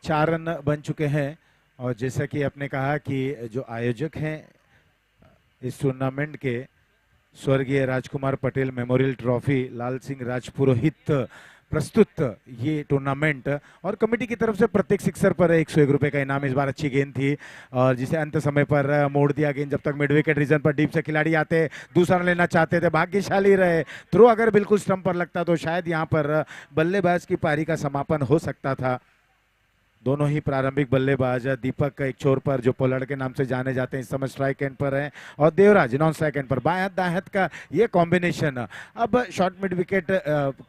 4 run बन चुके हैं। और जैसा कि आपने कहा कि जो आयोजक हैं इस टूर्नामेंट के, स्वर्गीय राजकुमार पटेल मेमोरियल ट्रॉफी, लाल सिंह राजपुरोहित प्रस्तुत ये टूर्नामेंट, और कमेटी की तरफ से प्रत्येक सिक्सर पर 101 रुपए का इनाम। इस बार अच्छी गेंद थी और जिसे अंत समय पर मोड़ दिया गेंद। जब तक मिड विकेट रीजन पर डीप से खिलाड़ी आते, दूसरा लेना चाहते थे, भाग्यशाली रहे। थ्रो अगर बिल्कुल स्टंप पर लगता तो शायद यहाँ पर बल्लेबाज की पारी का समापन हो सकता था। दोनों ही प्रारंभिक बल्लेबाज, दीपक एक छोर पर जो पोलार्ड के नाम से जाने जाते हैं, इस समय स्ट्राइक एंड पर हैं, और देवराज नॉन स्ट्राइक एंड पर। बाएं हाथ दाएं हाथ का ये कॉम्बिनेशन अब शॉर्ट मिड विकेट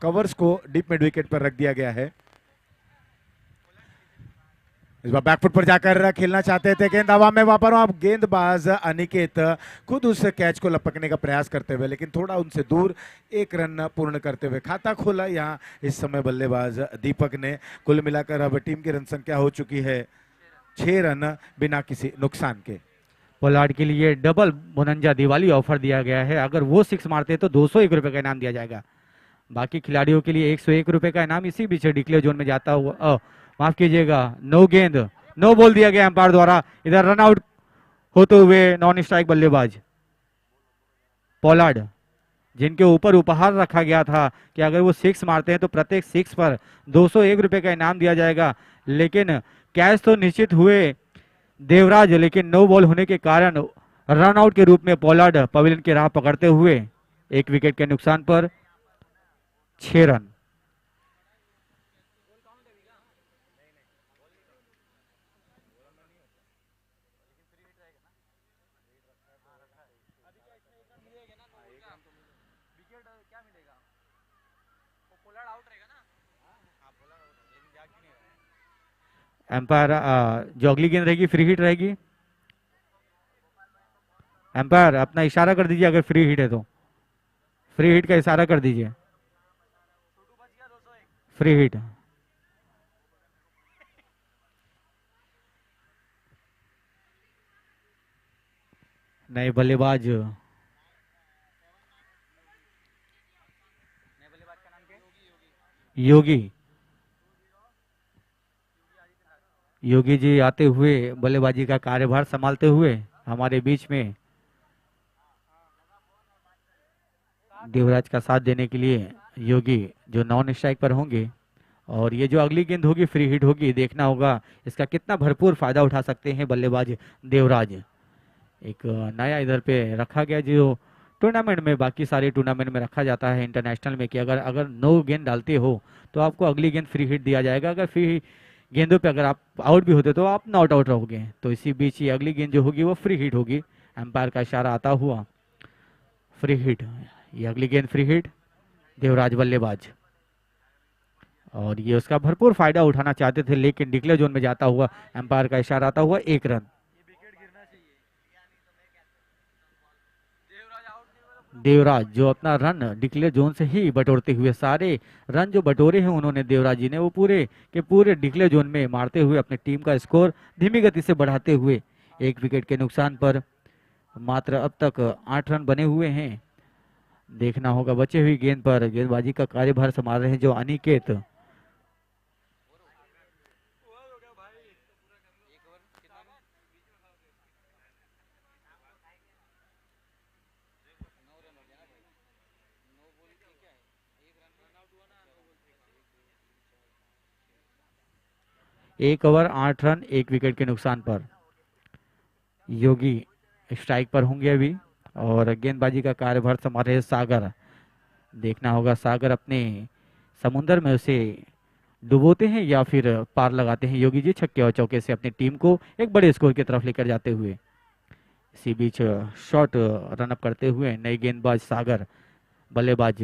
कवर्स को डीप मिड विकेट पर रख दिया गया है। इस बार बैकफुट पर जाकर खेलना चाहते थे, गेंद हवा में वापस। अब गेंदबाज अनिकेत खुद उस कैच को लपकने का प्रयास करते हुए, लेकिन थोड़ा उनसे दूर, 1 रन पूर्ण करते हुए खाता खोला यहाँ इस समय बल्लेबाज दीपक ने। कुल मिलाकर अब टीम की रन संख्या हो चुकी है 6 रन बिना किसी नुकसान के। पोलार्ड के लिए डबल बोनंजा दिवाली ऑफर दिया गया है। अगर वो 6 मारते तो 201 रुपए का इनाम दिया जाएगा। बाकी खिलाड़ियों के लिए 101 रुपए का इनाम। इसी बीच डिक्लेयर जोन में जाता हुआ, माफ कीजिएगा, नो गेंद, नो बॉल दिया गया एम्पायर द्वारा। इधर रन आउट होते हुए नॉन स्ट्राइक बल्लेबाज पोलार्ड, जिनके ऊपर उपहार रखा गया था कि अगर वो 6 मारते हैं तो प्रत्येक 6 पर 201 रुपए का इनाम दिया जाएगा। लेकिन कैच तो निश्चित हुए देवराज, लेकिन नो बॉल होने के कारण रन आउट के रूप में पोलार्ड पवेलियन की राह पकड़ते हुए 1 विकेट के नुकसान पर 6 रन। एम्पायर जो अगली गेंद रहेगी फ्री हिट रहेगी। एम्पायर अपना इशारा कर दीजिए, अगर फ्री हिट है तो फ्री हिट का इशारा कर दीजिए। फ्री हिट नए बल्लेबाज, योगी योगी जी आते हुए बल्लेबाजी का कार्यभार संभालते हुए हमारे बीच में देवराज का साथ देने के लिए योगी जो नॉन स्ट्राइक पर होंगे। और ये जो अगली गेंद होगी फ्री हिट होगी, देखना होगा इसका कितना भरपूर फायदा उठा सकते हैं बल्लेबाज देवराज। एक नया इधर पे रखा गया जो टूर्नामेंट में, बाकी सारे टूर्नामेंट में रखा जाता है इंटरनेशनल में, कि अगर 9 गेंद डालते हो तो आपको अगली गेंद फ्री हिट दिया जाएगा। अगर फ्री गेंदों पे अगर आप आउट भी होते तो आप नॉट आउट रहोगे। तो इसी बीच ये अगली गेंद जो होगी वो फ्री हिट होगी। एम्पायर का इशारा आता हुआ फ्री हिट, ये अगली गेंद फ्री हिट देवराज बल्लेबाज, और ये उसका भरपूर फायदा उठाना चाहते थे, लेकिन डिक्लेयर जोन में जाता हुआ एम्पायर का इशारा आता हुआ 1 रन। देवराज जो अपना रन डिक्लेयर जोन से ही बटोरते हुए, सारे रन जो बटोरे हैं उन्होंने देवराज जी ने, वो पूरे के पूरे डिक्लेयर जोन में मारते हुए अपने टीम का स्कोर धीमी गति से बढ़ाते हुए 1 विकेट के नुकसान पर मात्र अब तक 8 रन बने हुए हैं। देखना होगा बचे हुई गेंद पर गेंदबाजी का कार्यभार संभाल रहे हैं जो अनिकेत। एक ओवर 8 रन 1 विकेट के नुकसान पर योगी स्ट्राइक पर होंगे अभी, और गेंदबाजी का कार्यभार संभाल रहे सागर। देखना होगा सागर अपने समुंदर में उसे डुबोते हैं या फिर पार लगाते हैं। योगी जी छक्के और चौके से अपनी टीम को एक बड़े स्कोर की तरफ लेकर जाते हुए, इसी बीच शॉट रन अप करते हुए नई गेंदबाज सागर, बल्लेबाज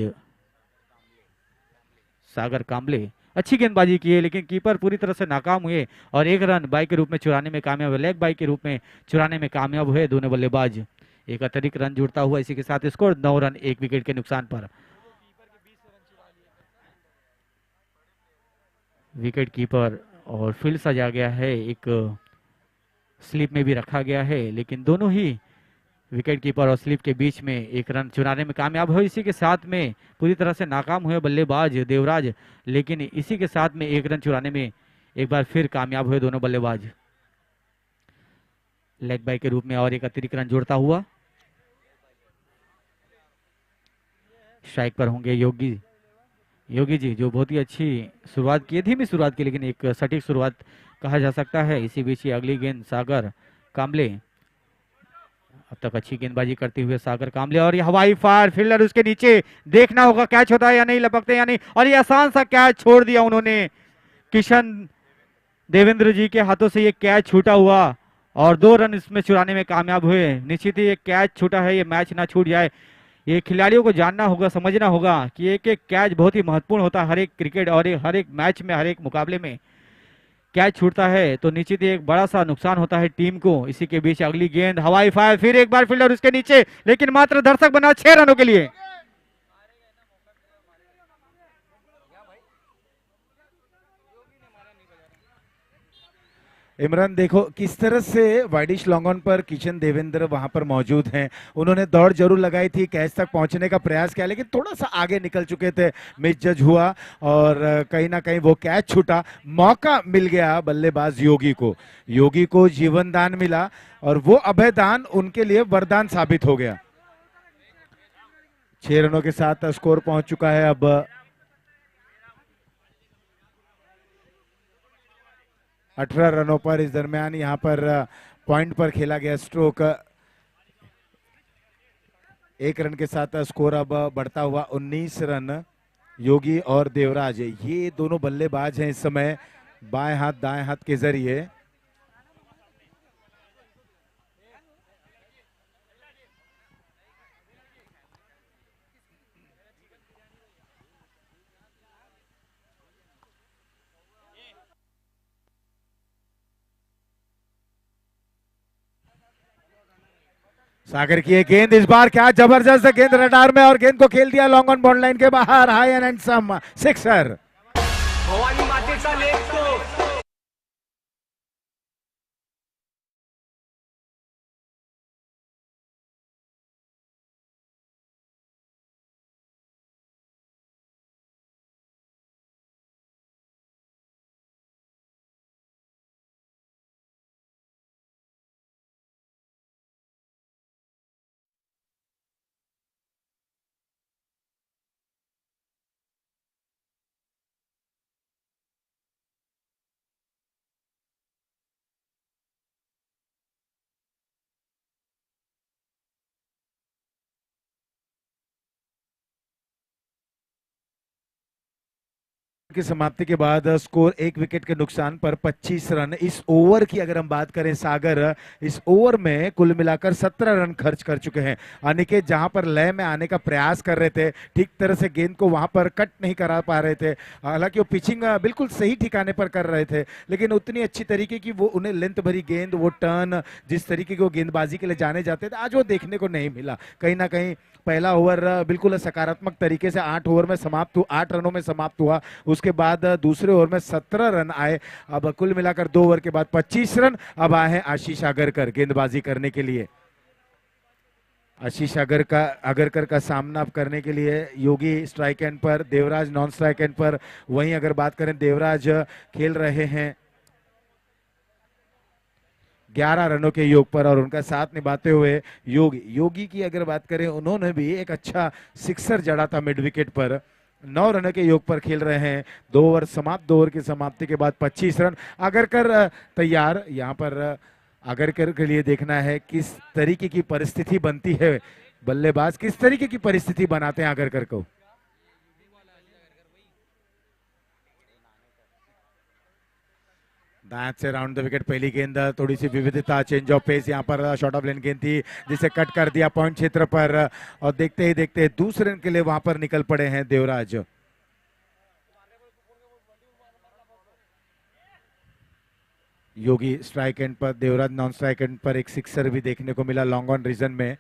सागर कांबले अच्छी गेंदबाजी की है, लेकिन कीपर पूरी तरह से नाकाम हुए और 1 रन बाई के रूप में चुराने में कामयाब हुए, लेग बाई के रूप में चुराने में कामयाब हुए दोनों बल्लेबाज। एक अतिरिक्त रन जुड़ता हुआ इसी के साथ स्कोर 9 रन 1 विकेट के नुकसान पर। विकेट कीपर और फील्ड सजा गया है, एक स्लिप में भी रखा गया है, लेकिन दोनों ही विकेट कीपर और स्लिप के बीच में 1 रन चुराने में कामयाब हुए। इसी के साथ में पूरी तरह से नाकाम हुए बल्लेबाज देवराज, लेकिन इसी के साथ में 1 रन चुराने में एक बार फिर कामयाब हुए दोनों बल्लेबाज लेग बाय के रूप में और एक अतिरिक्त रन जोड़ता हुआ। स्ट्राइक पर होंगे योगी योगी जी, जो बहुत ही अच्छी शुरुआत की, धीमी शुरुआत की लेकिन एक सटीक शुरुआत कहा जा सकता है। इसी बीच ही अगली गेंद सागर कामले, अब तक अच्छी गेंदबाजी करते हुए सागर कामले, और ये हवाई फायर, फील्डर उसके नीचे, देखना होगा कैच होता है या नहीं, लपकते या नहीं, और ये आसान सा कैच छोड़ दिया उन्होंने। किशन देवेंद्र जी के हाथों से ये कैच छूटा हुआ और 2 रन इसमें चुराने में कामयाब हुए। निश्चित ही ये कैच छूटा है, ये मैच ना छूट जाए। ये खिलाड़ियों को जानना होगा, समझना होगा कि एक एक कैच बहुत ही महत्वपूर्ण होता है हर एक क्रिकेट और हर एक मैच में, हर एक मुकाबले में। कैच छूटता है तो निश्चित ही एक बड़ा सा नुकसान होता है टीम को। इसी के बीच अगली गेंद हवाई फायर, फिर एक बार फील्डर उसके नीचे, लेकिन मात्र दर्शक बना 6 रनों के लिए। इमरान देखो किस तरह से वाइडिश लॉन्ग ऑन पर किशन देवेंद्र वहां पर मौजूद हैं। उन्होंने दौड़ जरूर लगाई थी, कैच तक पहुंचने का प्रयास किया, लेकिन थोड़ा सा आगे निकल चुके थे, मिस जज हुआ और कहीं ना कहीं वो कैच छूटा। मौका मिल गया बल्लेबाज योगी को जीवन दान मिला और वो अभय दान उनके लिए वरदान साबित हो गया। 6 रनों के साथ स्कोर पहुंच चुका है अब 18 रनों पर। इस दरमियान यहां पर पॉइंट पर खेला गया स्ट्रोक, 1 रन के साथ स्कोर अब बढ़ता हुआ 19 रन। योगी और देवराज ये दोनों बल्लेबाज हैं इस समय बाएं हाथ दाएं हाथ के जरिए। सागर की एक गेंद, इस बार क्या जबरदस्त गेंद रडार में, और गेंद को खेल दिया लॉन्ग ऑन बॉर्डर लाइन के बाहर, high and handsome sixer. Bhavani मातेचा लेख तो की समाप्ति के बाद स्कोर 1 विकेट के नुकसान पर 25 रन। इस ओवर की अगर हम बात करें, सागर इस ओवर में कुल मिलाकर 17 रन खर्च कर चुके हैं। अनिकेत जहां पर लय में आने का प्रयास कर रहे थे, ठीक तरह से गेंद को वहां पर कट नहीं करा पा रहे थे। हालांकि वो पिचिंग बिल्कुल सही ठिकाने पर कर रहे थे, लेकिन उतनी अच्छी तरीके की वो उन्हें लेंथ भरी गेंद, वो टर्न जिस तरीके की वो गेंदबाजी के लिए जाने जाते थे, आज वो देखने को नहीं मिला। कहीं ना कहीं पहला ओवर बिल्कुल सकारात्मक तरीके से 8 ओवर में समाप्त हुआ, 8 रनों में समाप्त हुआ। उसके बाद दूसरे ओवर में 17 रन आए। अब कुल मिलाकर 2 ओवर के बाद 25 रन। अब आए हैं आशीष आगरकर गेंदबाजी करने के लिए। आशीष आगरकर का सामना अब करने के लिए योगी स्ट्राइक एंड पर, देवराज नॉन स्ट्राइक एंड पर। वहीं अगर बात करें, देवराज खेल रहे हैं 11 रनों के योग पर और उनका साथ निभाते हुए योगी की अगर बात करें, उन्होंने भी एक अच्छा सिक्सर जड़ा था मिड विकेट पर। 9 रनों के योग पर खेल रहे हैं। 2 ओवर समाप्त, 2 ओवर की समाप्ति के बाद 25 रन। आगरकर तैयार। यहाँ पर आगरकर के लिए देखना है किस तरीके की परिस्थिति बनती है, बल्लेबाज किस तरीके की परिस्थिति बनाते हैं आगरकर को। दाएं से राउंड द विकेट पहली गेंद, थोड़ी सी विविधता, चेंज ऑफ पेस। यहाँ पर शॉर्ट ऑफ लेन गेंद थी जिसे कट कर दिया पॉइंट क्षेत्र पर, और देखते ही देखते दूसरे रन के लिए वहां पर निकल पड़े हैं देवराज। योगी स्ट्राइक एंड पर, देवराज नॉन स्ट्राइक एंड पर। एक सिक्सर भी देखने को मिला लॉन्ग ऑन रीजन में।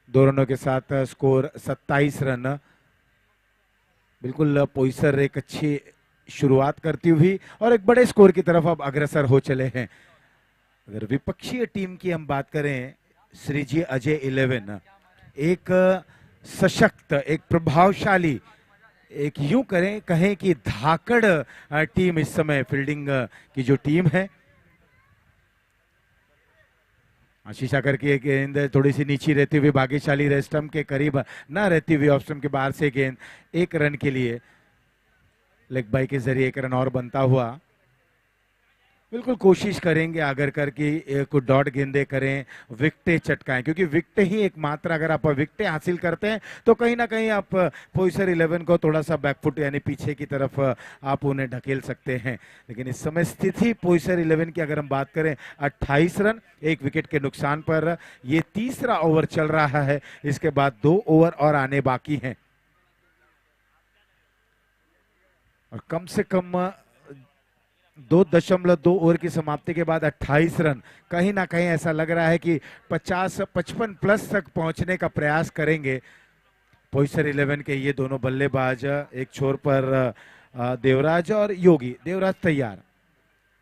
2 रनों के साथ स्कोर 27 रन। बिल्कुल पोइसर एक अच्छी शुरुआत करती हुई और एक बड़े स्कोर की तरफ अब अग्रसर हो चले हैं। अगर विपक्षीय टीम की हम बात करें, श्रीजी अजय 11 एक सशक्त, एक प्रभावशाली एक यूं कहें कि धाकड़ टीम इस समय फील्डिंग की जो टीम है। आशीष आकर की एक गेंद थोड़ी सी नीची रहती हुई भाग्यशाली रहे, स्टंप के करीब ना रहती हुई ऑफ स्टंप के बाहर से गेंद, एक रन के लिए लेग बाई के जरिए एक रन और बनता हुआ। बिल्कुल कोशिश करेंगे अगर कर कि कुछ डॉट गेंदे करें, विकेटें चटकाएं, क्योंकि विकेटें ही एकमात्र, अगर आप विकेटें हासिल करते हैं तो कहीं ना कहीं आप पोइसर 11 को थोड़ा सा बैकफुट यानी पीछे की तरफ आप उन्हें ढकेल सकते हैं। लेकिन इस समय स्थिति पोइसर 11 की अगर हम बात करें 28 रन, एक विकेट के नुकसान पर ये तीसरा ओवर चल रहा है। इसके बाद 2 ओवर और आने बाकी हैं और कम से कम 2.2 ओवर की समाप्ति के बाद 28 रन, कहीं ना कहीं ऐसा लग रहा है कि 50-55 प्लस तक पहुंचने का प्रयास करेंगे पोइसर 11 के ये दोनों बल्लेबाज। एक छोर पर देवराज और योगी। देवराज तैयार,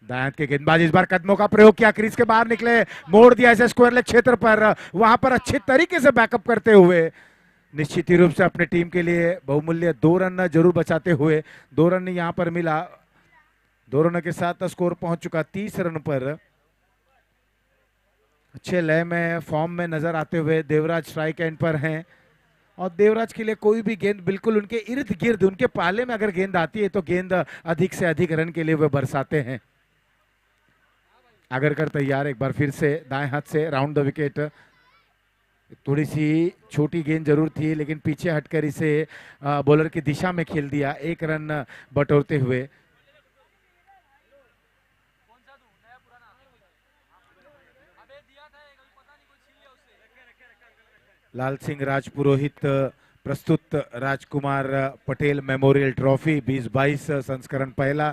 दाएं के गेंदबाज इस बार कदमों का प्रयोग किया, क्रीज के बाहर निकले, मोड़ दिया इसे स्क्वायर लेग क्षेत्र पर, वहां पर अच्छे तरीके से बैकअप करते हुए निश्चित रूप से अपने टीम के लिए बहुमूल्य 2 रन जरूर बचाते हुए 2 रन यहां पर मिला। 2 रनों के साथ स्कोर पहुंच चुका 30 रन पर। अच्छे लय में फॉर्म में नजर आते हुए देवराज स्ट्राइक एंड पर हैं और देवराज के लिए कोई भी गेंद बिल्कुल उनके इर्द गिर्द, उनके पाले में अगर गेंद आती है तो गेंद अधिक से अधिक रन के लिए वे बरसाते हैं। आगरकर तैयार, एक बार फिर से दाएं हाथ से राउंड द विकेट। थोड़ी सी छोटी गेंद जरूर थी लेकिन पीछे हटकर इसे बॉलर की दिशा में खेल दिया, 1 रन बटोरते हुए। लाल सिंह राजपुरोहित प्रस्तुत राजकुमार पटेल मेमोरियल ट्रॉफी 2022 संस्करण पहला।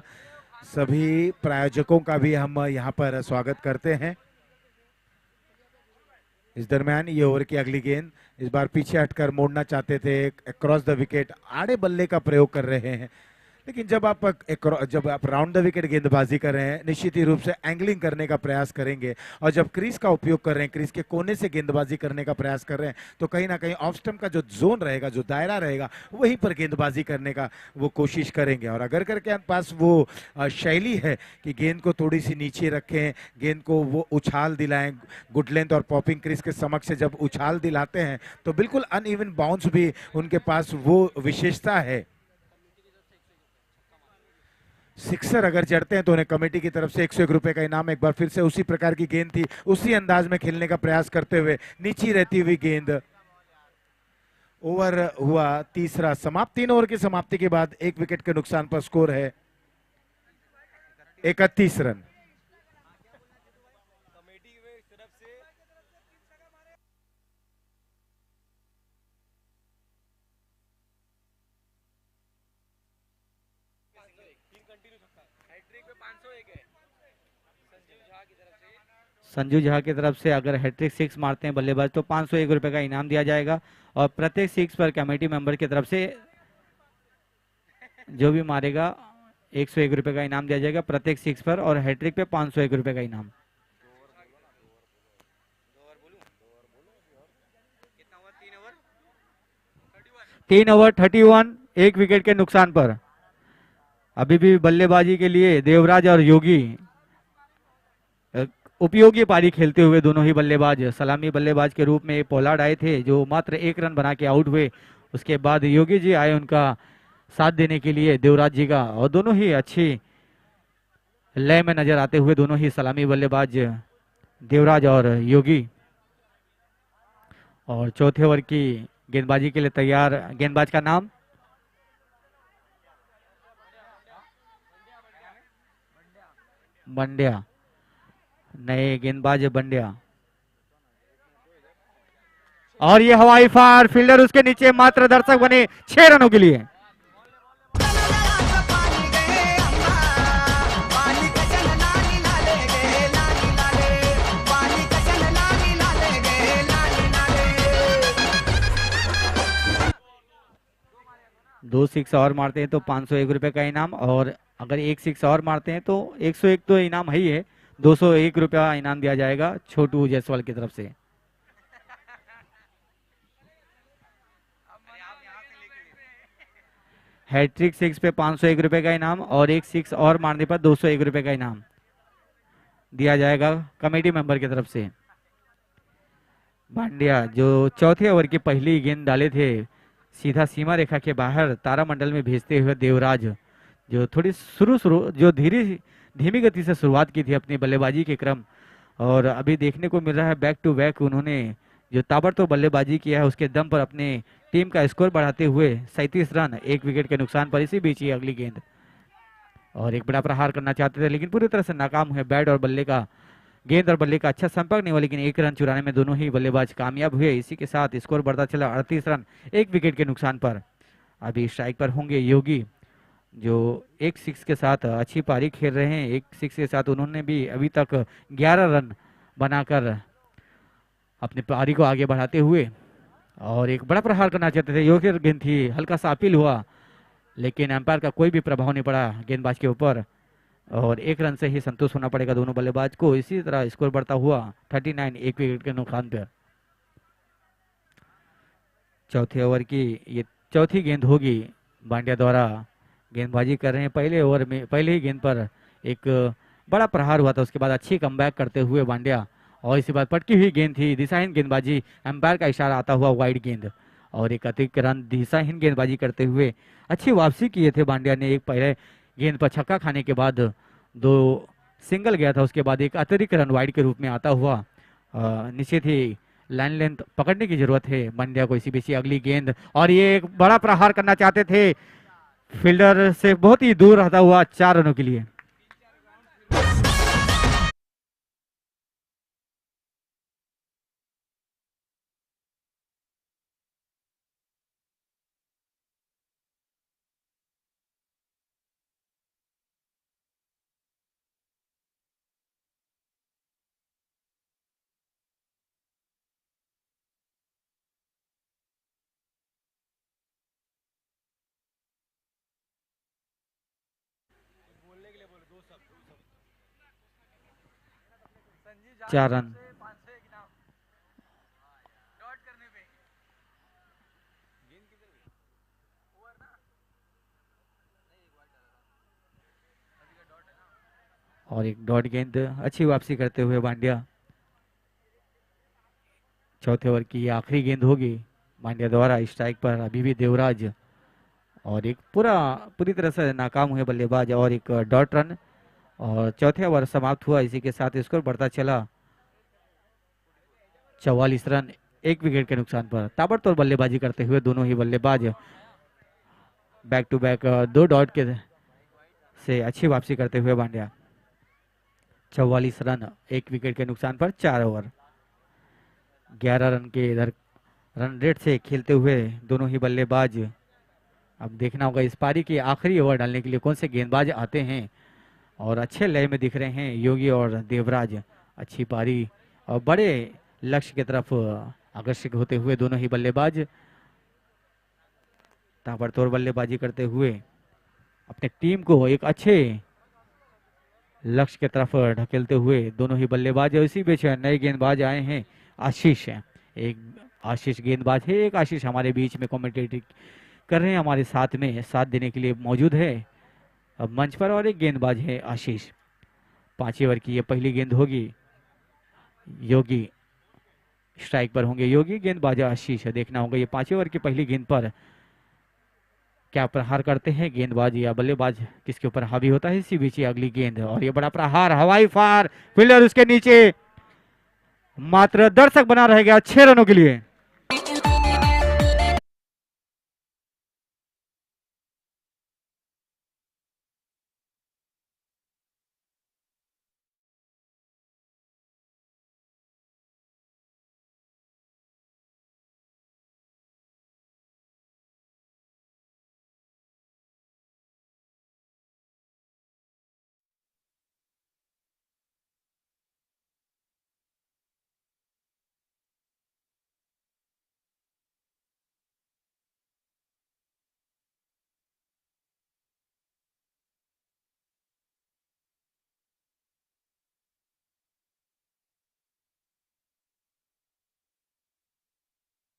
सभी प्रायोजकों का भी हम यहां पर स्वागत करते हैं। इस दरमियान ये ओवर की अगली गेंद इस बार पीछे हटकर मोड़ना चाहते थे, क्रॉस द विकेट, आड़े बल्ले का प्रयोग कर रहे हैं। लेकिन जब आप राउंड द विकेट गेंदबाजी कर रहे हैं निश्चित ही रूप से एंगलिंग करने का प्रयास करेंगे, और जब क्रीज का उपयोग कर रहे हैं, क्रीज के कोने से गेंदबाजी करने का प्रयास कर रहे हैं, तो कहीं ना कहीं ऑफ स्टंप का जो जोन रहेगा, जो दायरा रहेगा, वहीं पर गेंदबाजी करने का वो कोशिश करेंगे। और अगर करके पास वो शैली है कि गेंद को थोड़ी सी नीचे रखें, गेंद को वो उछाल दिलाएं, गुड लेंथ और पॉपिंग क्रीज के समक्ष जब उछाल दिलाते हैं तो बिल्कुल अनइवन बाउंस भी उनके पास वो विशेषता है। सिक्सर अगर जड़ते हैं तो उन्हें कमेटी की तरफ से 101 रुपए का इनाम। एक बार फिर से उसी प्रकार की गेंद थी, उसी अंदाज में खेलने का प्रयास करते हुए नीची रहती हुई गेंद। ओवर हुआ तीसरा समाप्त। 3 ओवर की समाप्ति के बाद 1 विकेट के नुकसान पर स्कोर है 31 रन। संजू झा की तरफ से अगर हैट्रिक 6 मारते हैं बल्लेबाज तो 501 रुपए का इनाम दिया जाएगा, और प्रत्येक 6 पर कमेटी मेंबर की तरफ से जो भी मारेगा 101 रुपए का इनाम दिया जाएगा प्रत्येक 6 पर, और हैट्रिक पे 501 रुपए का इनाम। 3 ओवर 31, 1 विकेट के नुकसान पर। अभी भी बल्लेबाजी के लिए देवराज और योगी उपयोगी पारी खेलते हुए दोनों ही बल्लेबाज सलामी बल्लेबाज के रूप में पोलार्ड आए थे जो मात्र 1 रन बना के आउट हुए। उसके बाद योगी जी आए उनका साथ देने के लिए देवराज जी का, और दोनों ही अच्छी लय में नजर आते हुए दोनों ही सलामी बल्लेबाज देवराज और योगी। और चौथे ओवर की गेंदबाजी के लिए तैयार गेंदबाज का नाम बंड्या, नए गेंदबाज बंड्या। और ये हवाई फार, फील्डर उसके नीचे, मात्र दर्शक बने 6 रनों के लिए। दो 6 और मारते हैं तो 501 रुपए का इनाम, और अगर 1 6 और मारते हैं तो 101 तो इनाम है ही है, 201 रुपया इनाम दिया जाएगा छोटू जायसवाल की तरफ से। हैट्रिक सिक्स पे 501 रुपए का इनाम और एक सिक्स और मारने पर 201 रुपए का इनाम दिया जाएगा कमेटी मेंबर की तरफ से। भांडिया जो चौथे ओवर की पहली गेंद डाले थे सीधा सीमा रेखा के बाहर तारामंडल में भेजते हुए देवराज, जो थोड़ी शुरू शुरू जो धीमी गति से शुरुआत की थी अपनी बल्लेबाजी के क्रम, और अभी देखने को मिल रहा है बैक टू बैक उन्होंने जो ताबड़तोड़ बल्लेबाजी किया है उसके दम पर अपने टीम का स्कोर बढ़ाते हुए 37 रन 1 विकेट के नुकसान पर। इसी बीच ये अगली गेंद और एक बड़ा प्रहार करना चाहते थे लेकिन पूरी तरह से नाकाम हुए। बैट और बल्ले का गेंद और बल्ले का अच्छा संपर्क नहीं हुआ लेकिन एक रन चुराने में दोनों ही बल्लेबाज कामयाब हुए। इसी के साथ स्कोर बढ़ता चला 38 रन 1 विकेट के नुकसान पर। अभी स्ट्राइक पर होंगे योगी जो एक सिक्स के साथ अच्छी पारी खेल रहे हैं। एक सिक्स के साथ उन्होंने भी अभी तक 11 रन बनाकर अपनी पारी को आगे बढ़ाते हुए और एक बड़ा प्रहार करना चाहते थे। योगी गेंद थी, हल्का सा अपील हुआ लेकिन एम्पायर का कोई भी प्रभाव नहीं पड़ा गेंदबाज के ऊपर और एक रन से ही संतुष्ट होना पड़ेगा दोनों बल्लेबाज को। इसी तरह स्कोर बढ़ता हुआ 39 1 विकेट के नुकसान पर। चौथे ओवर की ये चौथी गेंद होगी। बांडिया द्वारा गेंदबाजी कर रहे हैं पहले ओवर में, पहले ही गेंद पर एक बड़ा प्रहार हुआ था, उसके बाद अच्छी कमबैक करते हुए बांडिया और इसी बात पटकी हुई गेंद थी, दिशाहीन गेंदबाजी, एम्पायर का इशारा आता हुआ वाइड गेंद और एक अतिरिक्त रन दिशाहीन गेंदबाजी करते हुए अच्छी वापसी किए थे बांडिया ने। एक पहले गेंद पर छक्का खाने के बाद 2 सिंगल गया था, उसके बाद एक अतिरिक्त रन वाइड के रूप में आता हुआ निश्चित ही लाइन लेंथ पकड़ने की जरूरत है बांडिया को। इसी बीच अगली गेंद और ये एक बड़ा प्रहार करना चाहते थे, फील्डर से बहुत ही दूर रहता हुआ 4 रनों के लिए। चार रन और एक डॉट गेंद, अच्छी वापसी करते हुए बांडिया। चौथे ओवर की आखिरी गेंद होगी बांडिया द्वारा। स्ट्राइक पर अभी भी देवराज और एक पूरी तरह से नाकाम हुए बल्लेबाज और एक डॉट रन और चौथे ओवर समाप्त हुआ। इसी के साथ स्कोर बढ़ता चला 44 रन 1 विकेट के नुकसान पर। ताबड़तोड़ बल्लेबाजी करते हुए दोनों ही बल्लेबाज बैक टू बैक 2 डॉट के से अच्छी वापसी करते हुए बांडिया। 44 रन 1 विकेट के नुकसान पर 4 ओवर 11 रन के इधर रन रेट से खेलते हुए दोनों ही बल्लेबाज। अब देखना होगा इस पारी के आखिरी ओवर डालने के लिए कौन से गेंदबाज आते हैं और अच्छे लय में दिख रहे हैं योगी और देवराज। अच्छी पारी और बड़े लक्ष्य की तरफ आकर्षित होते हुए दोनों ही बल्लेबाज ताबड़तोड़ बल्लेबाजी करते हुए अपने टीम को एक अच्छे लक्ष्य की तरफ ढकेलते हुए दोनों ही बल्लेबाज। इसी बीच नए गेंदबाज आए हैं आशीष, एक आशीष गेंदबाज है, एक आशीष हमारे बीच में कमेंटेटिंग कर रहे हैं, हमारे साथ में साथ देने के लिए मौजूद है अब मंच पर, और एक गेंदबाज है आशीष। 5 ओवर की ये पहली गेंद होगी। योगी स्ट्राइक पर होंगे, योगी गेंदबाज आशीष। देखना होगा ये 5 ओवर की पहली गेंद पर क्या प्रहार करते हैं गेंदबाज या बल्लेबाज, किसके ऊपर हावी होता है। इसी बीच अगली गेंद और ये बड़ा प्रहार, हवाई फार, फील्डर उसके नीचे, मात्र दर्शक बना रहेगा 6 रनों के लिए।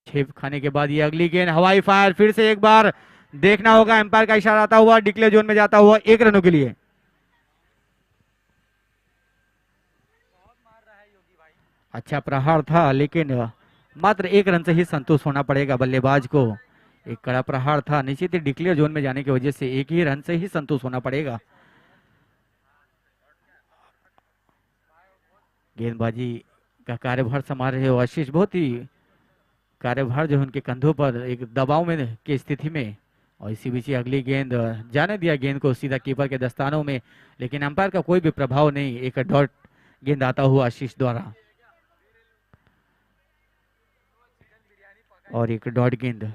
छेप खाने के बाद ये अगली गेंद, हवाई फायर, फिर से एक बार देखना होगा, एम्पायर का इशारा आता हुआ डिक्लेयर जोन में जाता हुआ 1 रनों के लिए। अच्छा प्रहार था, लेकिन मात्र 1 रन से ही संतुष्ट होना पड़ेगा बल्लेबाज को। एक कड़ा प्रहार था, निश्चित ही डिक्लेयर जोन में जाने की वजह से 1 ही रन से ही संतुष्ट होना पड़ेगा। गेंदबाजी का कार्यभार संभाल रहे हो आशीष, बहुत ही कार्यभार जो है उनके कंधों पर, एक दबाव में की स्थिति में। और इसी बीच ही अगली गेंद जाने दिया, गेंद को सीधा कीपर के दस्तानों में, लेकिन अंपायर का कोई भी प्रभाव नहीं। एक डॉट गेंद आता हुआ आशीष द्वारा, और एक डॉट गेंद।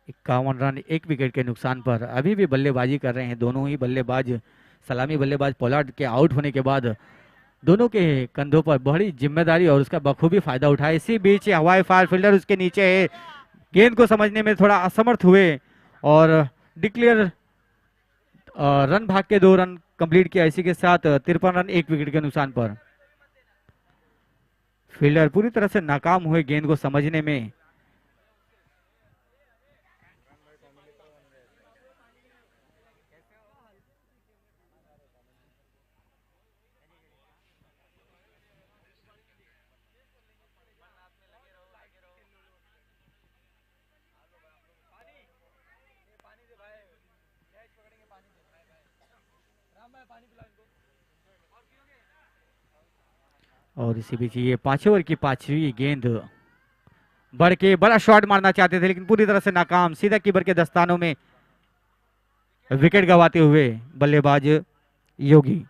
51 रन 1 विकेट के नुकसान पर अभी भी बल्लेबाजी कर रहे हैं दोनों ही बल्लेबाज। सलामी बल्लेबाज पोलार्ड के आउट होने के बाद दोनों के कंधों पर बड़ी जिम्मेदारी और उसका बखूबी फायदा उठाया। इसी बीच हवाई फायर फील्डर उसके नीचे है, गेंद को समझने में थोड़ा असमर्थ हुए और डिक्लेयर रन भाग के 2 रन कंप्लीट किया। इसी के साथ 53 रन 1 विकेट के नुकसान पर फील्डर पूरी तरह से नाकाम हुए गेंद को समझने में। और इसी बीच ये 5 ओवर की 5वीं गेंद, बढ़ के बड़ा शॉट मारना चाहते थे लेकिन पूरी तरह से नाकाम, सीधा कीपर के दस्तानों में विकेट गंवाते हुए बल्लेबाज योगी।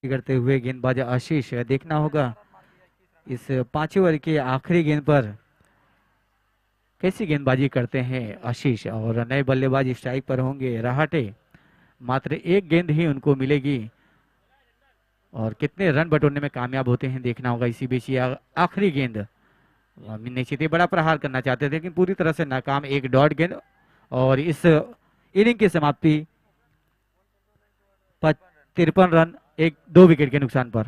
करते हुए गेंदबाज आशीष, देखना होगा इस 5 ओवर के आखिरी गेंद पर कैसी गेंदबाजी करते हैं आशीष। और नए बल्लेबाज स्ट्राइक पर होंगे रहाटे, मात्र 1 गेंद ही उनको मिलेगी और कितने रन बटोरने में कामयाब होते हैं देखना होगा। इसी बीच ये आखिरी गेंद, निश्चित ही बड़ा प्रहार करना चाहते थे लेकिन पूरी तरह से नाकाम, 1 डॉट गेंद। और इस इनिंग की समाप्ति 53 रन 2 विकेट के नुकसान पर।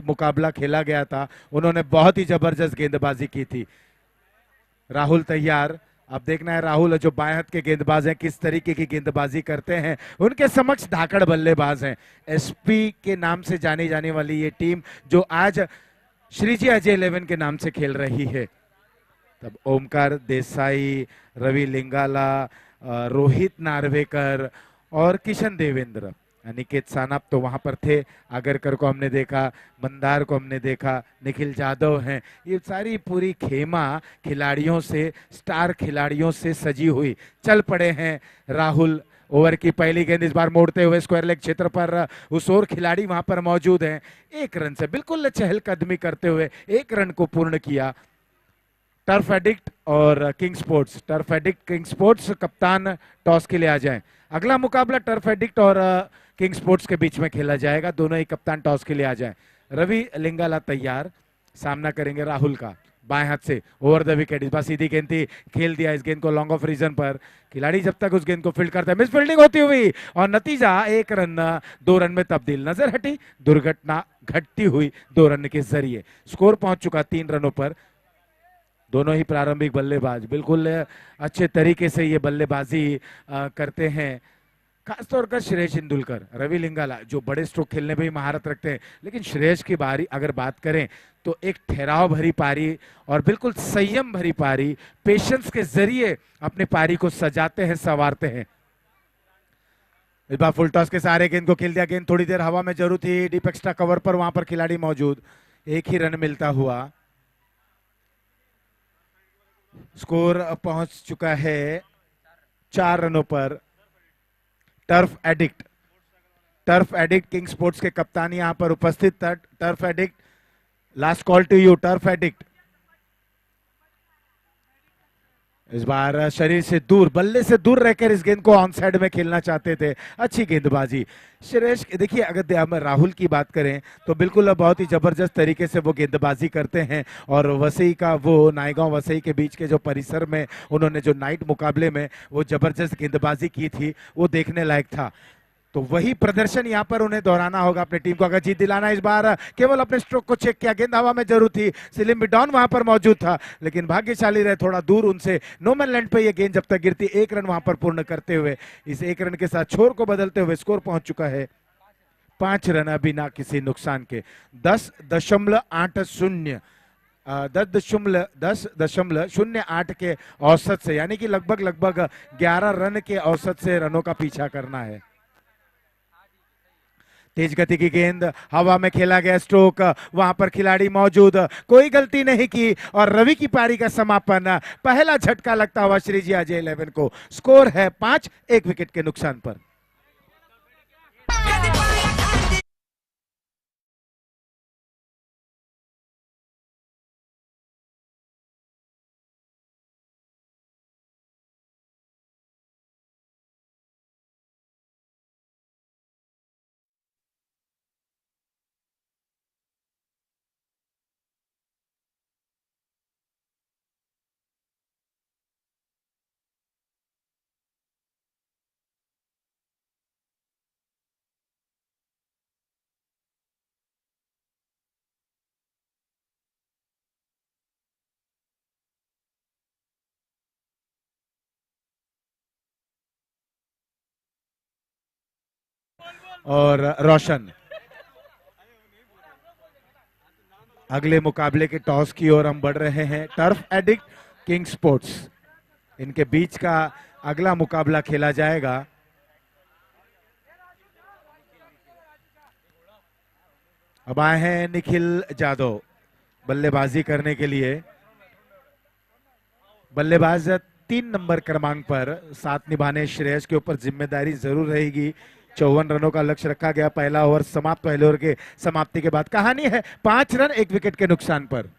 मुकाबला खेला गया था उन्होंने बहुत ही जबरदस्त गेंदबाजी की थी। राहुल तैयार, अब देखना है राहुल जो बाएं हाथ के गेंदबाज हैं किस तरीके की गेंदबाजी करते हैं। उनके समक्ष धाकड़ बल्लेबाज हैं। एसपी के नाम से जानी जाने वाली ये टीम जो आज श्रीजी अजय 11 के नाम से खेल रही है। तब ओमकार देसाई, रवि लिंगाला, रोहित नार्वेकर और किशन देवेंद्र, अनिकेत सानप तो वहां पर थे, आगरकर को हमने देखा, मंदार को हमने देखा, निखिल जाधव हैं। ये सारी पूरी खेमा खिलाड़ियों से, स्टार खिलाड़ियों से सजी हुई। चल पड़े हैं राहुल। ओवर की पहली गेंद इस बार मोड़ते हुए स्क्वायर लेग क्षेत्र पर उस और खिलाड़ी वहां पर मौजूद हैं। एक रन से बिल्कुल चहलकदमी करते हुए एक रन को पूर्ण किया। टर्फ एडिक्ट और king sports, turf addict king sports कप्तान टॉस के लिए आ जाएं। अगला मुकाबला टर्फ एडिक्ट और किंग स्पोर्ट्स के बीच में खेला जाएगा। दोनों ही कप्तान टॉस के लिए आ जाएं। रवि लिंगाला तैयार, सामना करेंगे राहुल का बाएं हाथ से। ओवर द विकेट, इस बार सीधी गेंद थी, खेल दिया इस गेंद को लॉन्ग ऑफ रीजन पर। खिलाड़ी जब तक उस गेंद को फील्ड करता है, मिस फील्डिंग होती हुई और नतीजा 1 रन 2 रन में तब्दील। नजर हटी, दुर्घटना घटती हुई 2 रन के जरिए। स्कोर पहुंच चुका 3 रनों पर। दोनों ही प्रारंभिक बल्लेबाज बिल्कुल अच्छे तरीके से ये बल्लेबाजी करते हैं। खासतौर पर श्रेयस इंदुलकर, रवि लिंगाला जो बड़े स्ट्रोक खेलने में भी महारत रखते हैं, लेकिन श्रेयस की बारी अगर बात करें तो एक ठहराव भरी पारी और बिल्कुल संयम भरी पारी, पेशेंस के जरिए अपने पारी को सजाते हैं, संवारते हैं। इस बार फुल टॉस के सहारे गेंद को खेल दिया। गेंद थोड़ी देर हवा में जरूर थी, डीप एक्स्ट्रा कवर पर वहां पर खिलाड़ी मौजूद। एक ही रन मिलता हुआ स्कोर पहुंच चुका है 4 रनों पर। Turf addict, turf addict king sports के कप्तान यहां पर उपस्थित। Turf addict, last call to you turf addict. इस बार शरीर से दूर, बल्ले से दूर रहकर इस गेंद को ऑन साइड में खेलना चाहते थे। अच्छी गेंदबाजी श्रेयस। देखिए अगर हम राहुल की बात करें तो बिल्कुल बहुत ही जबरदस्त तरीके से वो गेंदबाजी करते हैं। और वसई का वो नायगांव वसई के बीच के जो परिसर में उन्होंने जो नाइट मुकाबले में वो जबरदस्त गेंदबाजी की थी वो देखने लायक था। तो वही प्रदर्शन यहां पर उन्हें दोहराना होगा अपनी टीम को अगर जीत दिलाना। इस बार केवल अपने स्ट्रोक को चेक किया, गेंद हवा में जरूर थी, सिलिम बिडॉन वहां पर मौजूद था, लेकिन भाग्यशाली रहे थोड़ा दूर उनसे। नो मैन लैंड पे ये गेंद जब तक गिरती 1 रन वहां पर पूर्ण करते हुए, इस 1 रन के साथ छोर को बदलते हुए स्कोर पहुंच चुका है 5 रन अभी ना किसी नुकसान के। 10.80 10.08 के औसत से, यानी कि लगभग 11 रन के औसत से रनों का पीछा करना है। तेज गति की गेंद, हवा में खेला गया स्ट्रोक, वहां पर खिलाड़ी मौजूद, कोई गलती नहीं की और रवि की पारी का समापन। पहला झटका लगता हुआ श्रीजी अजय 11 को। स्कोर है 5, 1 विकेट के नुकसान पर। और रोशन अगले मुकाबले के टॉस की ओर हम बढ़ रहे हैं। टर्फ एडिक्ट किंग स्पोर्ट्स, इनके बीच का अगला मुकाबला खेला जाएगा। अब आए हैं निखिल जाधव बल्लेबाजी करने के लिए। बल्लेबाज 3 नंबर क्रमांक पर, साथ निभाने श्रेयस के ऊपर जिम्मेदारी जरूर रहेगी। 54 रनों का लक्ष्य रखा गया। पहला ओवर समाप्त, पहले ओवर के समाप्ति के बाद कहानी है 5 रन 1 विकेट के नुकसान पर।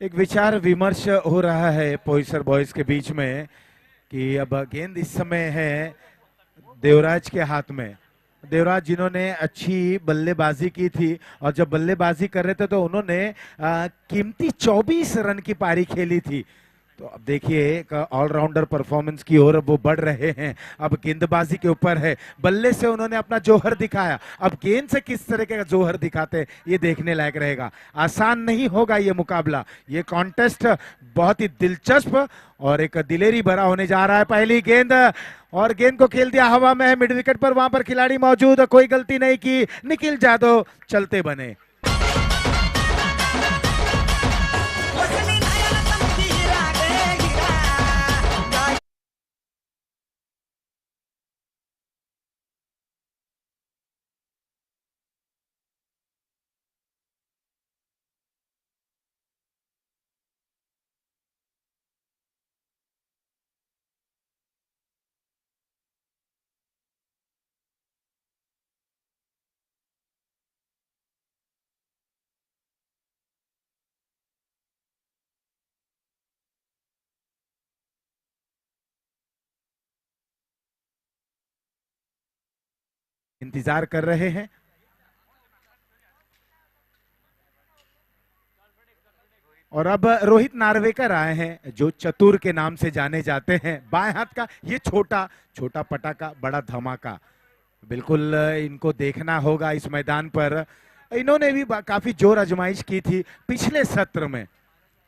एक विचार विमर्श हो रहा है पोइसर बॉयज के बीच में कि अब गेंद इस समय है देवराज के हाथ में। देवराज जिन्होंने अच्छी बल्लेबाजी की थी और जब बल्लेबाजी कर रहे थे तो उन्होंने कीमती 24 रन की पारी खेली थी। तो अब देखिए एक ऑलराउंडर परफॉर्मेंस की ओर वो बढ़ रहे हैं। अब गेंदबाजी के ऊपर है, बल्ले से उन्होंने अपना जोहर दिखाया, अब गेंद से किस तरह का जोहर दिखाते हैं ये देखने लायक रहेगा। आसान नहीं होगा ये मुकाबला, ये कॉन्टेस्ट बहुत ही दिलचस्प और एक दिलेरी भरा होने जा रहा है। पहली गेंद और गेंद को खेल दिया हवा में, मिड विकेट पर वहां पर खिलाड़ी मौजूद, कोई गलती नहीं की, निखिल जादव चलते बने। इंतजार कर रहे हैं। और अब रोहित नार्वेकर आए हैं जो चतुर के नाम से जाने जाते हैं। बाएं हाथ का ये छोटा छोटा पटाखा, बड़ा धमाका, बिल्कुल इनको देखना होगा इस मैदान पर। इन्होंने भी काफी जोर आजमाइश की थी पिछले सत्र में,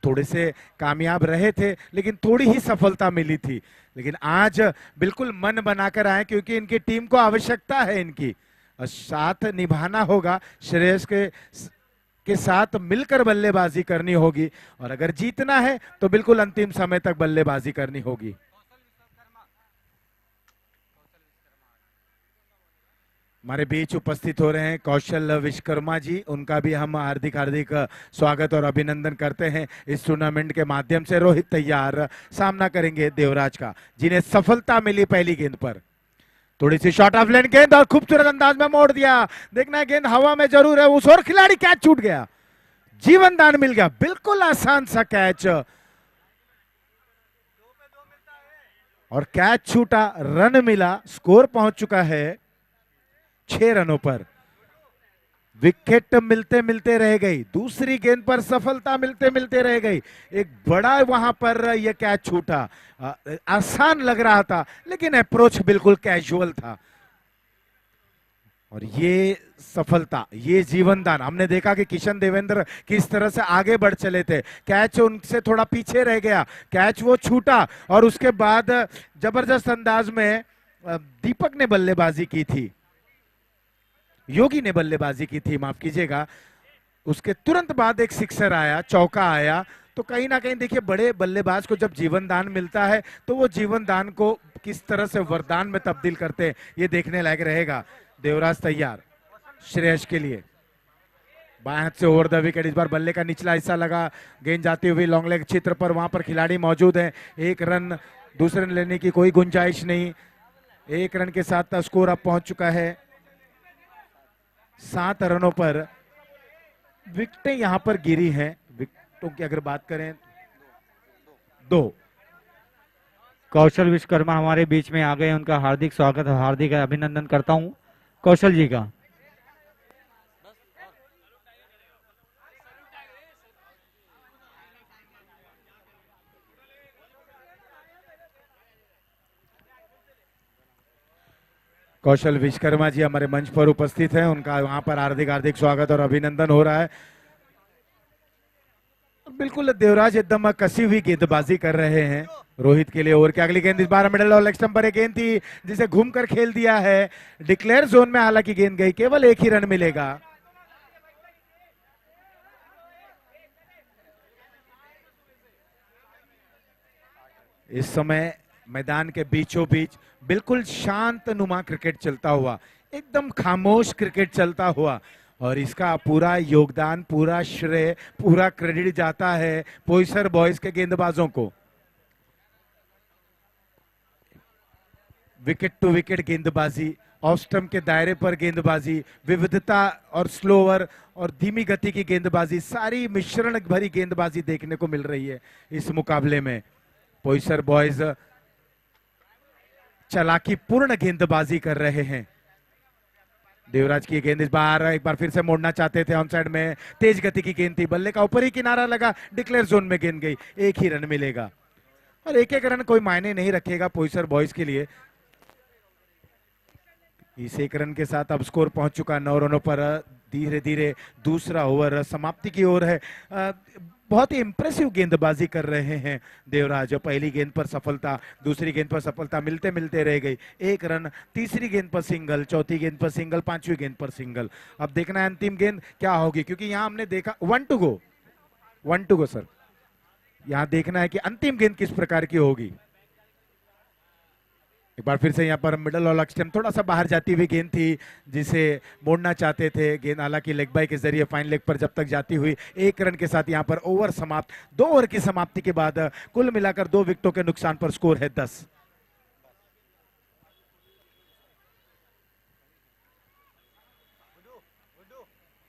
थोड़े से कामयाब रहे थे लेकिन थोड़ी ही सफलता मिली थी, लेकिन आज बिल्कुल मन बनाकर आए क्योंकि इनकी टीम को आवश्यकता है, इनकी साथ निभाना होगा, श्रेयस के साथ मिलकर बल्लेबाजी करनी होगी और अगर जीतना है तो बिल्कुल अंतिम समय तक बल्लेबाजी करनी होगी। हमारे बीच उपस्थित हो रहे हैं कौशल विश्वकर्मा जी, उनका भी हम हार्दिक हार्दिक स्वागत और अभिनंदन करते हैं। इस टूर्नामेंट के माध्यम से रोहित तैयार सामना करेंगे देवराज का, जिन्हें सफलता मिली पहली गेंद पर। थोड़ी सी शॉर्ट ऑफ लेन गेंद और खूबसूरत अंदाज में मोड़ दिया, देखना है गेंद हवा में जरूर है उस और खिलाड़ी, कैच छूट गया, जीवन दान मिल गया, बिल्कुल आसान सा कैच और कैच छूटा, रन मिला, स्कोर पहुंच चुका है 6 रनों पर। विकेट मिलते मिलते रह गई, दूसरी गेंद पर सफलता मिलते मिलते रह गई, एक बड़ा वहां पर यह कैच छूटा, आसान लग रहा था लेकिन अप्रोच बिल्कुल कैजुअल था और ये सफलता, ये जीवन दान। हमने देखा कि किशन देवेंद्र किस तरह से आगे बढ़ चले थे, कैच उनसे थोड़ा पीछे रह गया, कैच वो छूटा और उसके बाद जबरदस्त अंदाज में दीपक ने बल्लेबाजी की थी, योगी ने बल्लेबाजी की थी, माफ कीजिएगा। उसके तुरंत बाद एक सिक्सर आया, चौका आया, तो कहीं ना कहीं देखिए बड़े बल्लेबाज को जब जीवन दान मिलता है तो वो जीवन दान को किस तरह से वरदान में तब्दील करते हैं ये देखने लायक रहेगा। देवराज तैयार श्रेयस के लिए, बाएं हाथ से ओवर द विकेट, इस बार बल्ले का निचला हिस्सा लगा, गेंद जाती हुई लॉन्ग लेग क्षेत्र पर, वहां पर खिलाड़ी मौजूद है, एक रन, दूसरे रन लेने की कोई गुंजाइश नहीं, एक रन के साथ स्कोर अब पहुंच चुका है 7 रनों पर। विकेटें यहां पर गिरी हैं, विकेटों की अगर बात करें 2। कौशल विश्वकर्मा हमारे बीच में आ गए, उनका हार्दिक स्वागत और हार्दिक अभिनंदन करता हूं कौशल जी का। कौशल विश्वकर्मा जी हमारे मंच पर उपस्थित हैं, उनका वहां पर हार्दिक हार्दिक स्वागत और अभिनंदन हो रहा है। बिल्कुल देवराज एकदम कसी हुई गेंदबाजी कर रहे हैं रोहित के लिए। ओवर की अगली गेंद इस बार मिडल और लेग स्टंप पर एक गेंद थी जिसे घूमकर खेल दिया है, डिक्लेयर जोन में हालांकि गेंद गई, केवल एक ही रन मिलेगा। इस समय मैदान के बीचों बीच बिल्कुल शांत नुमा क्रिकेट चलता हुआ, एकदम खामोश क्रिकेट चलता हुआ, और इसका पूरा योगदान, पूरा श्रेय, पूरा क्रेडिट जाता है पोइसर बॉयज के गेंदबाजों को। विकेट टू विकेट गेंदबाजी, ऑफ स्टंप के दायरे पर गेंदबाजी, विविधता और स्लोअर और धीमी गति की गेंदबाजी, सारी मिश्रण भरी गेंदबाजी देखने को मिल रही है इस मुकाबले में। पोइसर बॉयज चालाकी पूर्ण गेंदबाजी कर रहे हैं। देवराज की गेंद इस बार एक बार फिर से मोड़ना चाहते थे, ऑन साइड में तेज गति की गेंद थी, बल्ले का ऊपर ही किनारा लगा, डिक्लेयर जोन में गेंद गई, एक ही रन मिलेगा। और एक एक रन कोई मायने नहीं रखेगा पोइसर बॉयज के लिए। इस एक रन के साथ अब स्कोर पहुंच चुका 9 रनों पर। धीरे धीरे दूसरा ओवर समाप्ति की ओर है। बहुत ही इंप्रेसिव गेंदबाजी कर रहे हैं देवराज। पहली गेंद पर सफलता, दूसरी गेंद पर सफलता मिलते मिलते रह गई। एक रन, तीसरी गेंद पर सिंगल, चौथी गेंद पर सिंगल, पांचवी गेंद पर सिंगल। अब देखना है अंतिम गेंद क्या होगी, क्योंकि यहां हमने देखा 1 to go, 1 to go sir. यहां देखना है कि अंतिम गेंद किस प्रकार की होगी। एक बार फिर से यहाँ पर मिडल ऑल स्टंप थोड़ा सा बाहर जाती हुई गेंद थी जिसे मोड़ना चाहते थे। गेंद हालांकि लेग बाय के जरिए फाइन लेग पर जब तक जाती हुई। एक रन के साथ यहाँ पर ओवर समाप्त। 2 ओवर की समाप्ति के बाद कुल मिलाकर 2 विकेटों के नुकसान पर स्कोर है 10।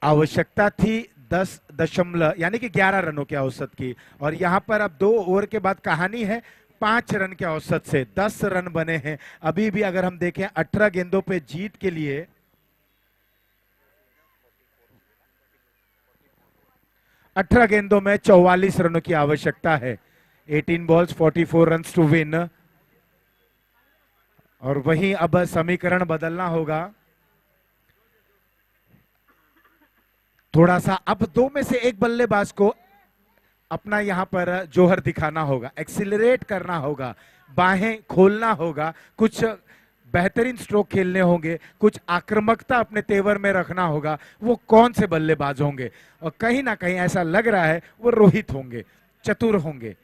आवश्यकता थी 10 दशमलव यानी कि 11 रनों की औसत की, और यहां पर अब 2 ओवर के बाद कहानी है 5 रन के औसत से 10 रन बने हैं। अभी भी अगर हम देखें 18 गेंदों पे जीत के लिए 18 गेंदों में 44 रनों की आवश्यकता है। 18 बॉल्स 44 रन्स टू विन। और वहीं अब समीकरण बदलना होगा थोड़ा सा। अब 2 में से एक बल्लेबाज को अपना यहां पर जोहर दिखाना होगा, एक्सिलरेट करना होगा, बाहें खोलना होगा, कुछ बेहतरीन स्ट्रोक खेलने होंगे, कुछ आक्रामकता अपने तेवर में रखना होगा। वो कौन से बल्लेबाज होंगे? और कहीं ना कहीं ऐसा लग रहा है वो रोहित होंगे, चतुर होंगे।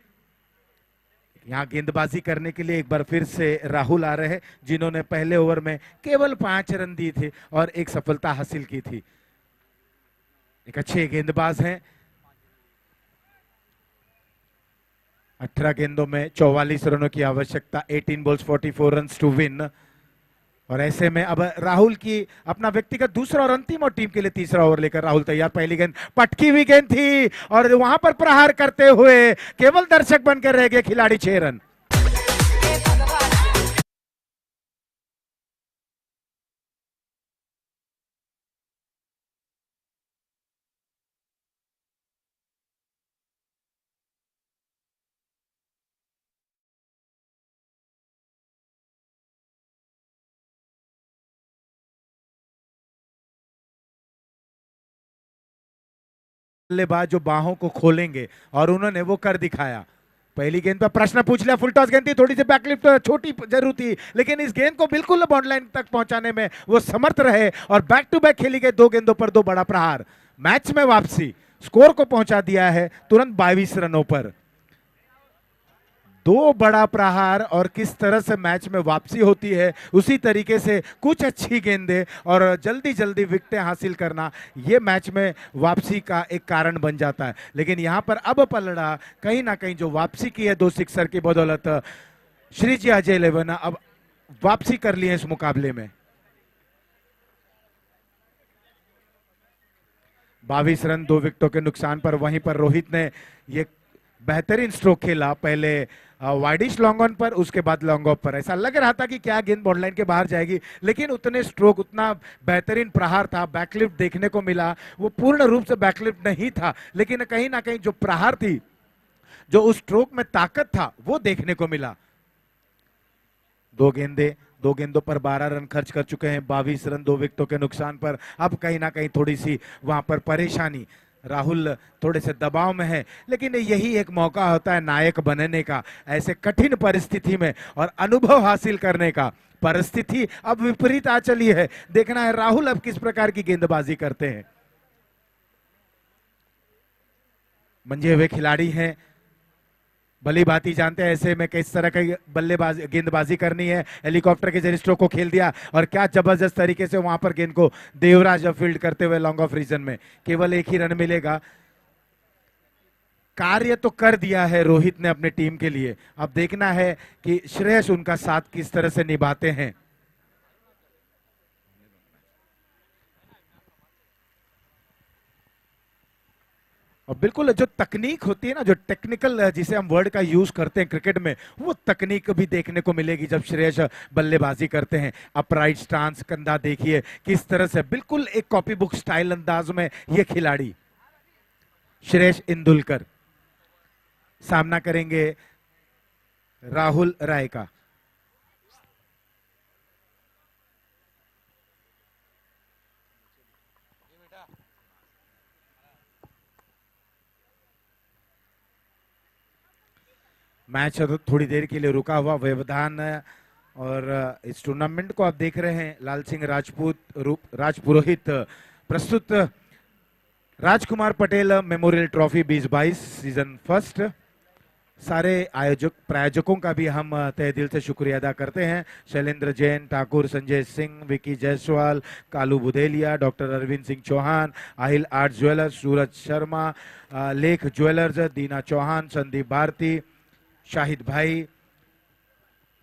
यहां गेंदबाजी करने के लिए एक बार फिर से राहुल आ रहे हैं, जिन्होंने पहले ओवर में केवल 5 रन दिए थे और एक सफलता हासिल की थी। एक अच्छे गेंदबाज हैं। 18 गेंदों में 44 रनों की आवश्यकता। 18 बॉल्स 44 रन्स टू विन। और ऐसे में अब राहुल की अपना व्यक्तिगत दूसरा और अंतिम और टीम के लिए तीसरा ओवर लेकर राहुल तैयार। पहली गेंद पटकी हुई गेंद थी और वहां पर प्रहार करते हुए केवल दर्शक बनकर रह गए खिलाड़ी। 6 रन। बल्लेबाज जो बाहों को खोलेंगे और उन्होंने वो कर दिखाया। पहली गेंद पर प्रश्न पूछ लिया, फुल टॉस गेंद थी, थोड़ी सी बैकलिफ्ट छोटी जरूर थी, लेकिन इस गेंद को बिल्कुल बॉन्ड लाइन तक पहुंचाने में वो समर्थ रहे और बैक टू बैक खेली गई 2 गेंदों पर 2 बड़ा प्रहार। मैच में वापसी, स्कोर को पहुंचा दिया है तुरंत 22 रनों पर। 2 बड़ा प्रहार और किस तरह से मैच में वापसी होती है, उसी तरीके से कुछ अच्छी गेंदें और जल्दी जल्दी विकेटें हासिल करना, ये मैच में वापसी का एक कारण बन जाता है। लेकिन यहां पर अब पलड़ा कहीं ना कहीं जो वापसी की है 2 सिक्सर की बदौलत, श्रीजी अजय 11 अब वापसी कर ली है इस मुकाबले में। 22 रन 2 विकेटों के नुकसान पर। वहीं पर रोहित ने ये बेहतरीन स्ट्रोक खेला, पहले वाइडिश लॉन्ग ऑन पर, उसके बाद लॉन्ग ऑफ पर। ऐसा लग रहा था कि क्या गेंद बॉर्डर लाइन के बाहर जाएगी, लेकिन उतने स्ट्रोक, उतना बेहतरीन प्रहार था, बैकलिफ्ट देखने को मिला। वो पूर्ण रूप से बैकलिफ्ट नहीं था, लेकिन कहीं ना कहीं जो प्रहार थी, जो उस स्ट्रोक में ताकत था, वो देखने को मिला। 2 गेंदों पर 12 रन खर्च कर चुके हैं। 22 रन 2 विकेटों के नुकसान पर। अब कहीं ना कहीं थोड़ी सी वहां पर परेशानी, राहुल थोड़े से दबाव में है, लेकिन यही एक मौका होता है नायक बनने का, ऐसे कठिन परिस्थिति में और अनुभव हासिल करने का। परिस्थिति अब विपरीत आ चली है, देखना है राहुल अब किस प्रकार की गेंदबाजी करते हैं। मंझे हुए खिलाड़ी हैं, भली भांति जानते हैं ऐसे में किस तरह का गेंदबाजी करनी है। हेलीकॉप्टर के जरिए स्ट्रोक को खेल दिया और क्या जबरदस्त तरीके से वहां पर गेंद को देवराज फील्ड करते हुए लॉन्ग ऑफ रीजन में। केवल 1 ही रन मिलेगा। कार्य तो कर दिया है रोहित ने अपने टीम के लिए, अब देखना है कि श्रेयस उनका साथ किस तरह से निभाते हैं। और बिल्कुल जो तकनीक होती है ना, जो टेक्निकल जिसे हम वर्ड का यूज करते हैं क्रिकेट में, वो तकनीक भी देखने को मिलेगी जब श्रेयस बल्लेबाजी करते हैं। अपराइट स्टांस, कंधा देखिए किस तरह से, बिल्कुल एक कॉपी बुक स्टाइल अंदाज में ये खिलाड़ी श्रेयस इंदुलकर सामना करेंगे राहुल राय का। मैच थोड़ी देर के लिए रुका हुआ व्यवधान और इस टूर्नामेंट को आप देख रहे हैं लाल सिंह राजपुरोहित प्रस्तुत Rajkumar Patel memorial trophy 2022 season first. सारे आयोजक प्रायोजकों का भी हम तहे दिल से शुक्रिया अदा करते हैं। Shailendra Jain, Thakur Sanjay Singh, Vicky Jaiswal, Kalu Budheliya, doctor Arvind Singh Chauhan, Aahil art jewellers, Suraj Sharma, Lekh jewellers, Deena Chauhan, Sandeep Bharti, Shahid bhai,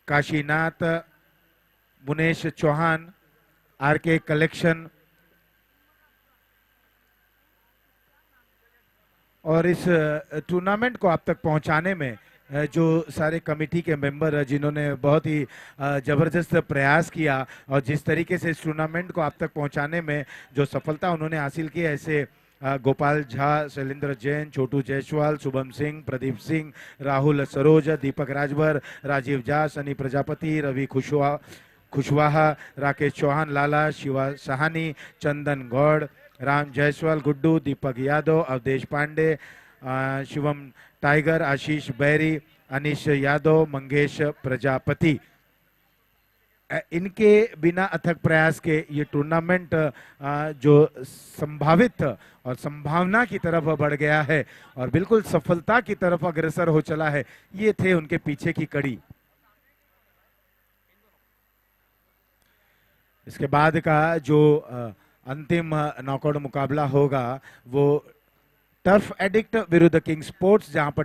Kashinath, Munesh Chauhan, RK collection और इस टूर्नामेंट को आप तक पहुंचाने में जो सारे कमेटी के मेंबर जिन्होंने बहुत ही जबरदस्त प्रयास किया और जिस तरीके से इस टूर्नामेंट को आप तक पहुंचाने में जो सफलता उन्होंने हासिल की, ऐसे गोपाल झा, शैलेंद्र जैन, छोटू जायसवाल, शुभम सिंह, प्रदीप सिंह, राहुल सरोज, दीपक राजभर, राजीव झा, सनी प्रजापति, रवि खुशवाहा, राकेश चौहान, लाला, शिवा सहानी, चंदन गौड़, राम जायसवाल, गुड्डू, दीपक यादव, अवधेश पांडे, शिवम टाइगर, आशीष बैरी, अनिश यादव, मंगेश प्रजापति। इनके बिना अथक प्रयास के ये टूर्नामेंट जो संभावित और संभावना की तरफ बढ़ गया है और बिल्कुल सफलता की तरफ अग्रसर हो चला है, ये थे उनके पीछे की कड़ी। इसके बाद का जो अंतिम नॉकआउट मुकाबला होगा वो टर्फ एडिक्ट विरुद्ध किंग स्पोर्ट्स, जहां पर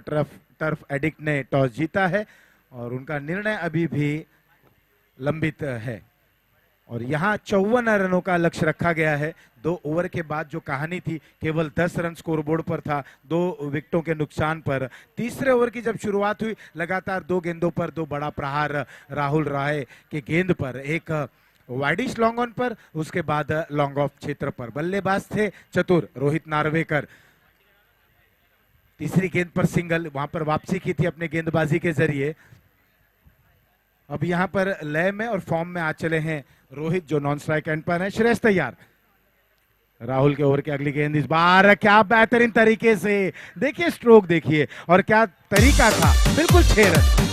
टर्फ एडिक्ट ने टॉस जीता है और उनका निर्णय अभी भी लंबित है और यहां 54 रनों का लक्ष्य रखा गया है। 2 ओवर के बाद जो कहानी थी केवल 10 रन स्कोरबोर्ड पर था, 2 विकेटों के नुकसान पर। तीसरे ओवर की जब शुरुआत हुई, लगातार 2 गेंदों पर 2 बड़ा प्रहार राहुल राय के गेंद पर, एक वाइडिश लॉन्ग ऑन पर, उसके बाद लॉन्ग ऑफ क्षेत्र पर। बल्लेबाज थे चतुर रोहित नार्वेकर। तीसरी गेंद पर सिंगल, वहां पर वापसी की थी अपने गेंदबाजी के जरिए। अब यहां पर लय में और फॉर्म में आ चले हैं रोहित, जो नॉन स्ट्राइक एंड पर है। श्रेयस तैयार, राहुल के ओवर की अगली गेंद इस बार, क्या बेहतरीन तरीके से, देखिए स्ट्रोक देखिए और क्या तरीका था, बिल्कुल 6 रन।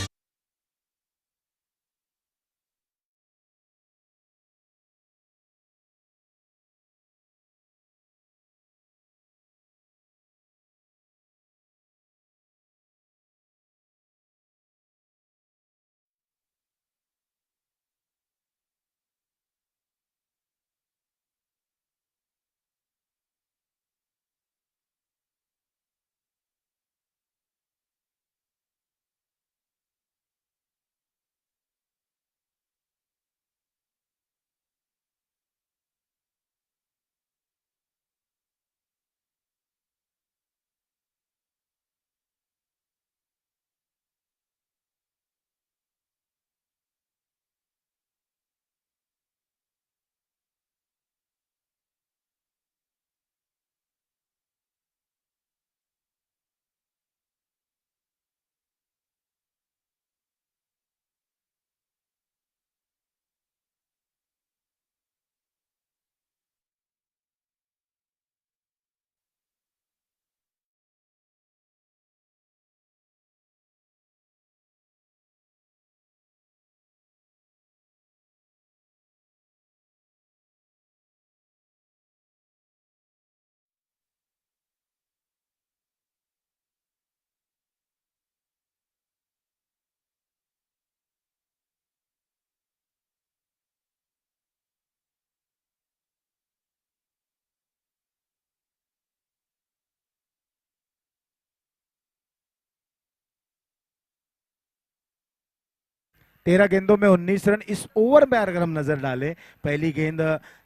तेरह गेंदों में 19 रन। इस ओवर में अगर हम नजर डालें, पहली गेंद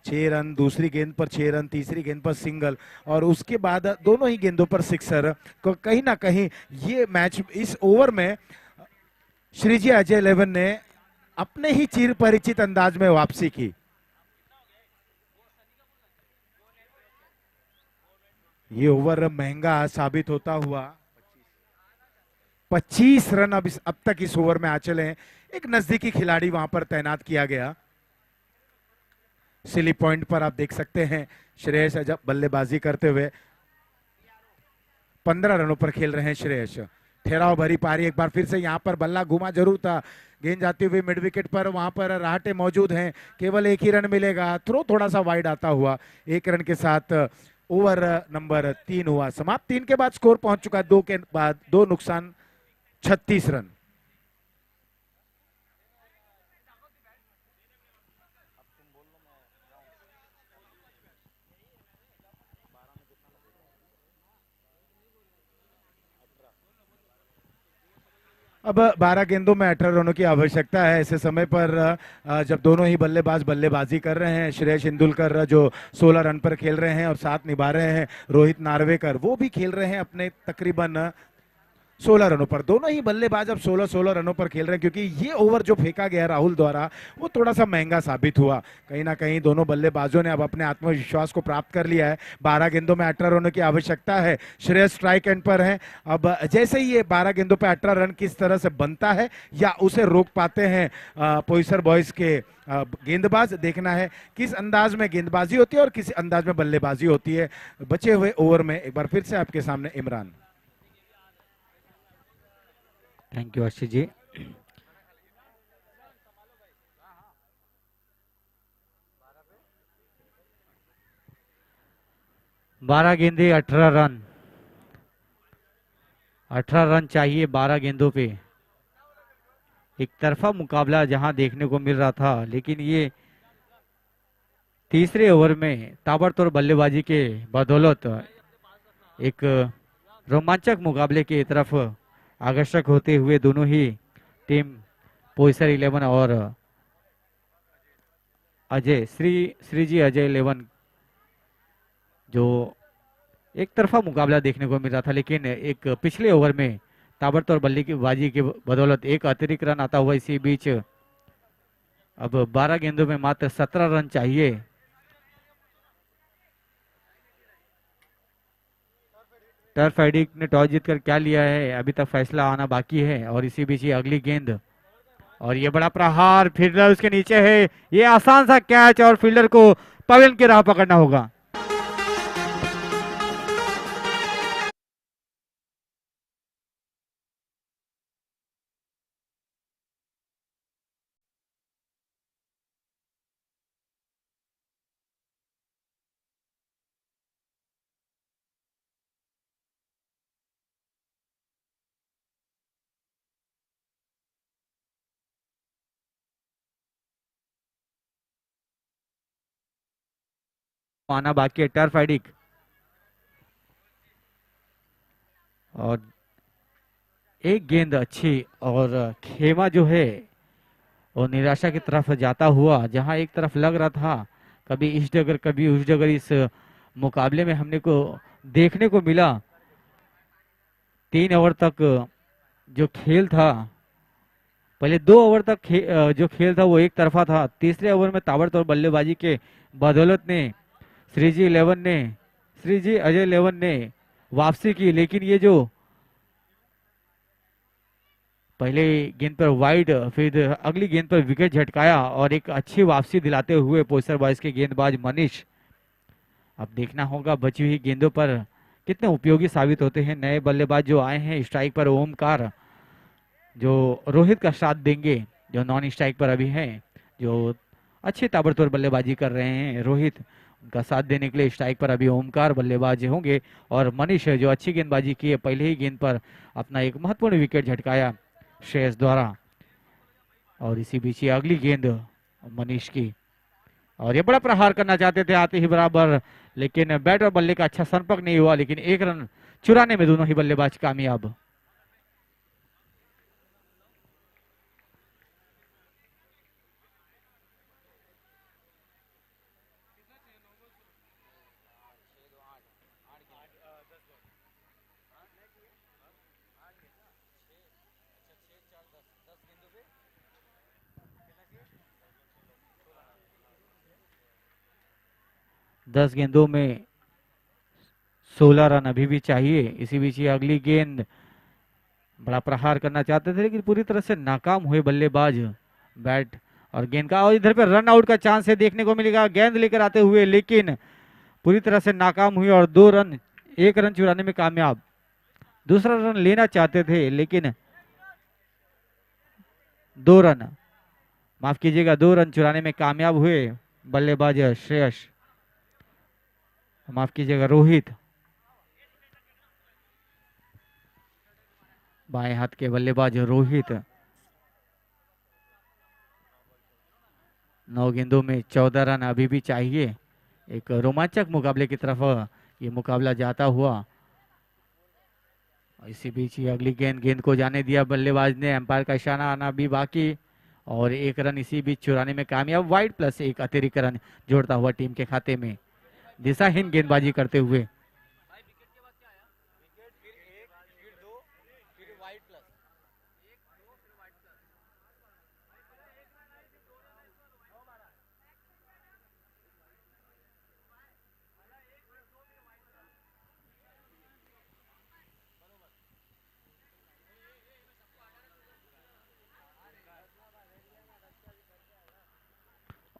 6 रन, दूसरी गेंद पर 6 रन, तीसरी गेंद पर सिंगल और उसके बाद दोनों ही गेंदों पर सिक्सर। कहीं ना कहीं ये मैच इस ओवर में श्रीजी अजय 11 ने अपने ही चिर परिचित अंदाज में वापसी की। ये ओवर महंगा साबित होता हुआ 25 रन अब तक इस ओवर में आ चले हैं। एक नजदीकी खिलाड़ी वहां पर तैनात किया गया। सिली पॉइंट पर आप देख सकते हैं श्रेयस जब बल्लेबाजी करते हुए 15 रनों पर खेल रहे हैं श्रेयस। ठहराव भरी पारी, एक बार फिर से यहां पर बल्ला घुमा जरूर था, गेंद जाती हुई मिड विकेट पर, वहां पर राहटे मौजूद हैं, केवल एक ही रन मिलेगा। थ्रो थोड़ा सा वाइड आता हुआ, एक रन के साथ ओवर नंबर 3 हुआ समाप्त। 3 के बाद स्कोर पहुंच चुका है 2 के बाद 2 नुकसान 36 रन। अब 12 गेंदों में 18 रनों की आवश्यकता है। ऐसे समय पर जब दोनों ही बल्लेबाज बल्लेबाजी कर रहे हैं, श्रेयस इंदुलकर जो 16 रन पर खेल रहे हैं और साथ निभा रहे हैं रोहित नार्वेकर, वो भी खेल रहे हैं अपने तकरीबन 16 रनों पर। दोनों ही बल्लेबाज अब 16-16 रनों पर खेल रहे हैं, क्योंकि ये ओवर जो फेंका गया राहुल द्वारा वो थोड़ा सा महंगा साबित हुआ। कहीं ना कहीं दोनों बल्लेबाजों ने अब अपने आत्मविश्वास को प्राप्त कर लिया है। 12 गेंदों में 18 रनों की आवश्यकता है। श्रेयस स्ट्राइक एंड पर है। अब जैसे ही ये 12 गेंदों पर 18 रन किस तरह से बनता है या उसे रोक पाते हैं पोइसर बॉयज के गेंदबाज, देखना है किस अंदाज में गेंदबाजी होती है और किस अंदाज में बल्लेबाजी होती है। बचे हुए ओवर में एक बार फिर से आपके सामने इमरान। Thank you Ashish ji. 12 गेंदे 18 रन, 18 रन चाहिए 12 गेंदों पे। एक तरफा मुकाबला जहां देखने को मिल रहा था, लेकिन ये तीसरे ओवर में ताबड़तोड़ बल्लेबाजी के बदौलत एक रोमांचक मुकाबले की तरफ आकर्षक होते हुए दोनों ही टीम पोइसर 11 और अजय श्रीजी अजय 11 जो एक तरफा मुकाबला देखने को मिल रहा था, लेकिन एक पिछले ओवर में ताबड़तोड़ बल्लेबाजी की बदौलत एक अतिरिक्त रन आता हुआ इसी बीच अब 12 गेंदों में मात्र 17 रन चाहिए। टर्फ एडिक ने टॉस जीतकर क्या लिया है, अभी तक फैसला आना बाकी है। और इसी बीच ये अगली गेंद और ये बड़ा प्रहार, फील्डर उसके नीचे है, ये आसान सा कैच और फील्डर को पवेलियन की राह पकड़ना होगा। आना बाकी है टर्फ एडिक, और एक गेंद अच्छी और खेमा जो है वो निराशा की तरफ जाता हुआ, जहां एक तरफ लग रहा था कभी इस जगह कभी उस जगह इस मुकाबले में हमने को देखने को मिला। 3 ओवर तक जो खेल था, पहले 2 ओवर तक जो खेल था वो एक तरफा था। तीसरे ओवर में ताबड़तोड़ बल्लेबाजी के बदौलत ने श्रीजी अजय 11 ने वापसी की, लेकिन ये जो पहले गेंद पर वाइड, फिर अगली गेंद पर विकेट झटकाया और एक अच्छी वापसी दिलाते हुए पोइसर बॉयज के गेंदबाज मनीष। अब देखना होगा बची हुई गेंदों पर कितने उपयोगी साबित होते हैं नए बल्लेबाज जो आए हैं। स्ट्राइक पर ओमकार जो रोहित का साथ देंगे, जो नॉन स्ट्राइक पर अभी हैं, जो अच्छी ताबड़तोड़ बल्लेबाजी कर रहे हैं। रोहित उनका साथ देने के लिए स्ट्राइक पर अभी ओमकार बल्लेबाज होंगे और मनीष जो अच्छी गेंदबाजी की है, पहले ही गेंद पर अपना एक महत्वपूर्ण विकेट झटकाया श्रेयस द्वारा। और इसी बीच अगली गेंद मनीष की, और ये बड़ा प्रहार करना चाहते थे आते ही बराबर, लेकिन बैट और बल्ले का अच्छा संपर्क नहीं हुआ, लेकिन एक रन चुराने में दोनों ही बल्लेबाज कामयाब। दस गेंदों में 16 रन अभी भी चाहिए। इसी बीच अगली गेंद बड़ा प्रहार करना चाहते थे लेकिन पूरी तरह से नाकाम हुए बल्लेबाज बैट और गेंद का। और इधर पे रन आउट का चांस है देखने को मिलेगा गेंद लेकर आते हुए, लेकिन पूरी तरह से नाकाम हुए और 2 रन 1 रन चुराने में कामयाब। दूसरा रन लेना चाहते थे लेकिन 2 रन, माफ कीजिएगा 2 रन चुराने में कामयाब हुए बल्लेबाज श्रेयस, माफ कीजिएगा रोहित। बाएं हाथ के बल्लेबाज रोहित 9 गेंदों में 14 रन अभी भी चाहिए। एक रोमांचक मुकाबले की तरफ ये मुकाबला जाता हुआ। इसी बीच ही अगली गेंद को जाने दिया बल्लेबाज ने, एम्पायर का इशारा आना भी बाकी और 1 रन इसी बीच चुराने में कामयाब। वाइड प्लस 1 अतिरिक्त रन जोड़ता हुआ टीम के खाते में दिशाहीन गेंदबाजी करते हुए।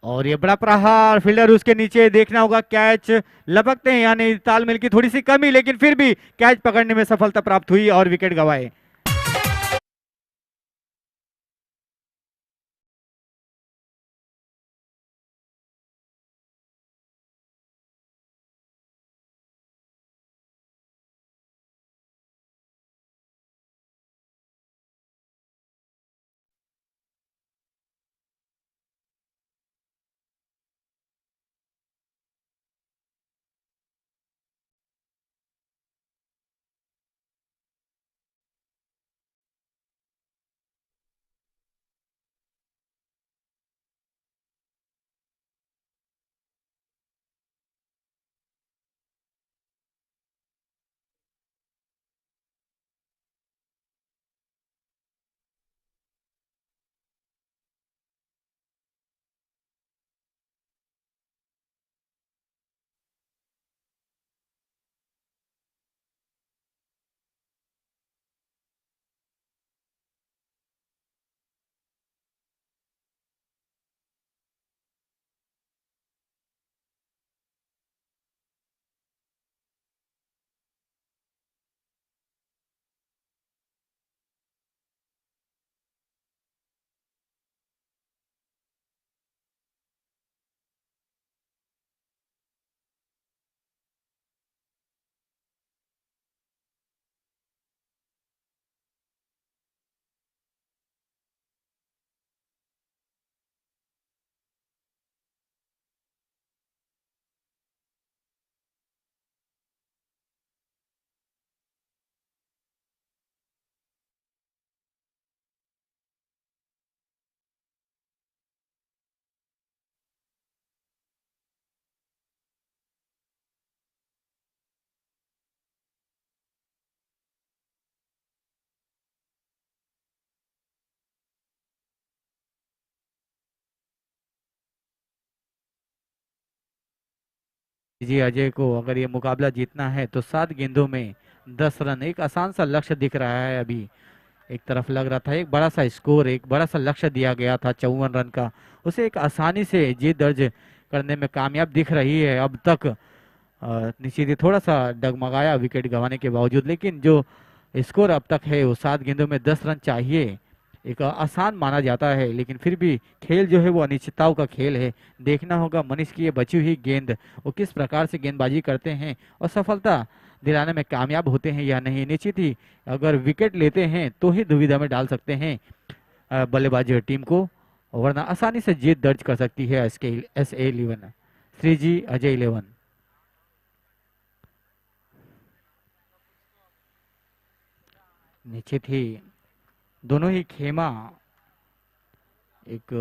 और ये बड़ा प्रहार, फील्डर उसके नीचे, देखना होगा कैच लपकते हैं यानी तालमेल की थोड़ी सी कमी, लेकिन फिर भी कैच पकड़ने में सफलता प्राप्त हुई और विकेट गंवाए। जी अजय को अगर ये मुकाबला जीतना है तो 7 गेंदों में 10 रन, एक आसान सा लक्ष्य दिख रहा है। अभी एक तरफ लग रहा था एक बड़ा सा स्कोर, एक बड़ा सा लक्ष्य दिया गया था 54 रन का, उसे एक आसानी से जीत दर्ज करने में कामयाब दिख रही है अब तक। निश्चित ही थोड़ा सा डगमगाया विकेट गंवाने के बावजूद, लेकिन जो स्कोर अब तक है वो 7 गेंदों में 10 रन चाहिए, एक आसान माना जाता है। लेकिन फिर भी खेल जो है वो अनिश्चितताओं का खेल है। देखना होगा मनीष की ये बची हुई गेंद वो किस प्रकार से गेंदबाजी करते हैं और सफलता दिलाने में कामयाब होते हैं या नहीं। निश्चित ही अगर विकेट लेते हैं तो ही दुविधा में डाल सकते हैं बल्लेबाजी टीम को, वरना आसानी से जीत दर्ज कर सकती है SA11 श्रीजी अजय 11। निश्चित ही दोनों ही खेमा एक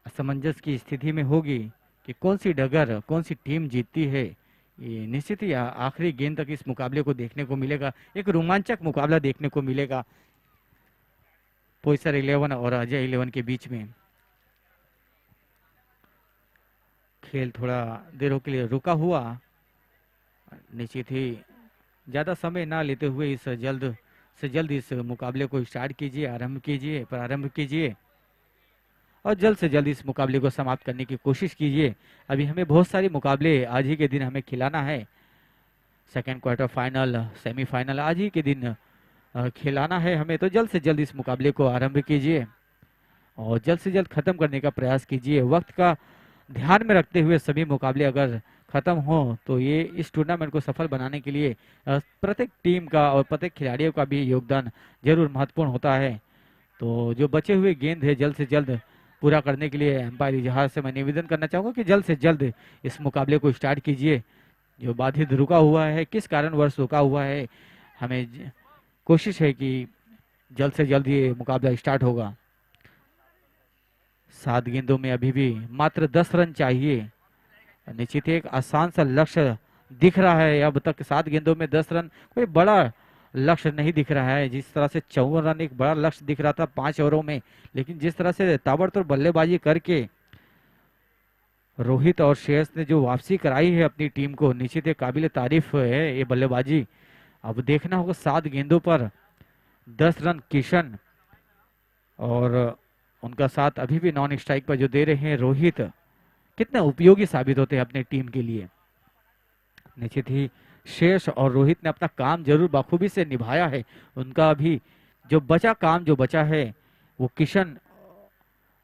असमंजस की स्थिति में होगी कि कौन सी डगर कौन सी टीम जीतती है। ये निश्चित ही आखिरी गेंद तक इस मुकाबले को देखने को मिलेगा, एक रोमांचक मुकाबला देखने को मिलेगा पोइसर 11 और अजय 11 के बीच में। खेल थोड़ा देरों के लिए रुका हुआ, निश्चित ही ज्यादा समय ना लेते हुए इस जल्द से जल्द इस मुकाबले को स्टार्ट कीजिए, प्रारंभ कीजिए और जल्द से जल्द इस मुकाबले को समाप्त करने की कोशिश कीजिए। अभी हमें बहुत सारे मुकाबले आज ही के दिन हमें खिलाना है। सेकेंड क्वार्टर फाइनल, सेमीफाइनल आज ही के दिन खिलाना है हमें, तो जल्द से जल्द इस मुकाबले को आरंभ कीजिए और जल्द से जल्द खत्म करने का प्रयास कीजिए। वक्त का ध्यान में रखते हुए सभी मुकाबले अगर खत्म हो तो ये इस टूर्नामेंट को सफल बनाने के लिए प्रत्येक टीम का और प्रत्येक खिलाड़ियों का भी योगदान जरूर महत्वपूर्ण होता है। तो जो बचे हुए गेंद है जल्द से जल्द पूरा करने के लिए एम्पायर इजहार से मैं निवेदन करना चाहूँगा कि जल्द से जल्द इस मुकाबले को स्टार्ट कीजिए। जो बाधित रुका हुआ है, किस कारणवश रुका हुआ है, हमें कोशिश है कि जल्द से जल्द ये मुकाबला स्टार्ट होगा। 7 गेंदों में अभी भी मात्र 10 रन चाहिए। निश्चित एक आसान सा लक्ष्य दिख रहा है। अब तक 7 गेंदों में 10 रन कोई बड़ा लक्ष्य नहीं दिख रहा है। जिस तरह से 54 रन एक बड़ा लक्ष्य दिख रहा था 5 ओवरों में, लेकिन जिस तरह से ताबड़तोड़ बल्लेबाजी करके रोहित और श्रेयस ने जो वापसी कराई है अपनी टीम को, निश्चित एक काबिल तारीफ है ये बल्लेबाजी। अब देखना होगा 7 गेंदों पर 10 रन किशन और उनका साथ अभी भी नॉन स्ट्राइक पर जो दे रहे हैं रोहित, कितने उपयोगी साबित होते हैं अपने टीम के लिए। निश्चित ही शेष और रोहित ने अपना काम जरूर बखूबी से निभाया है। उनका अभी जो बचा है वो किशन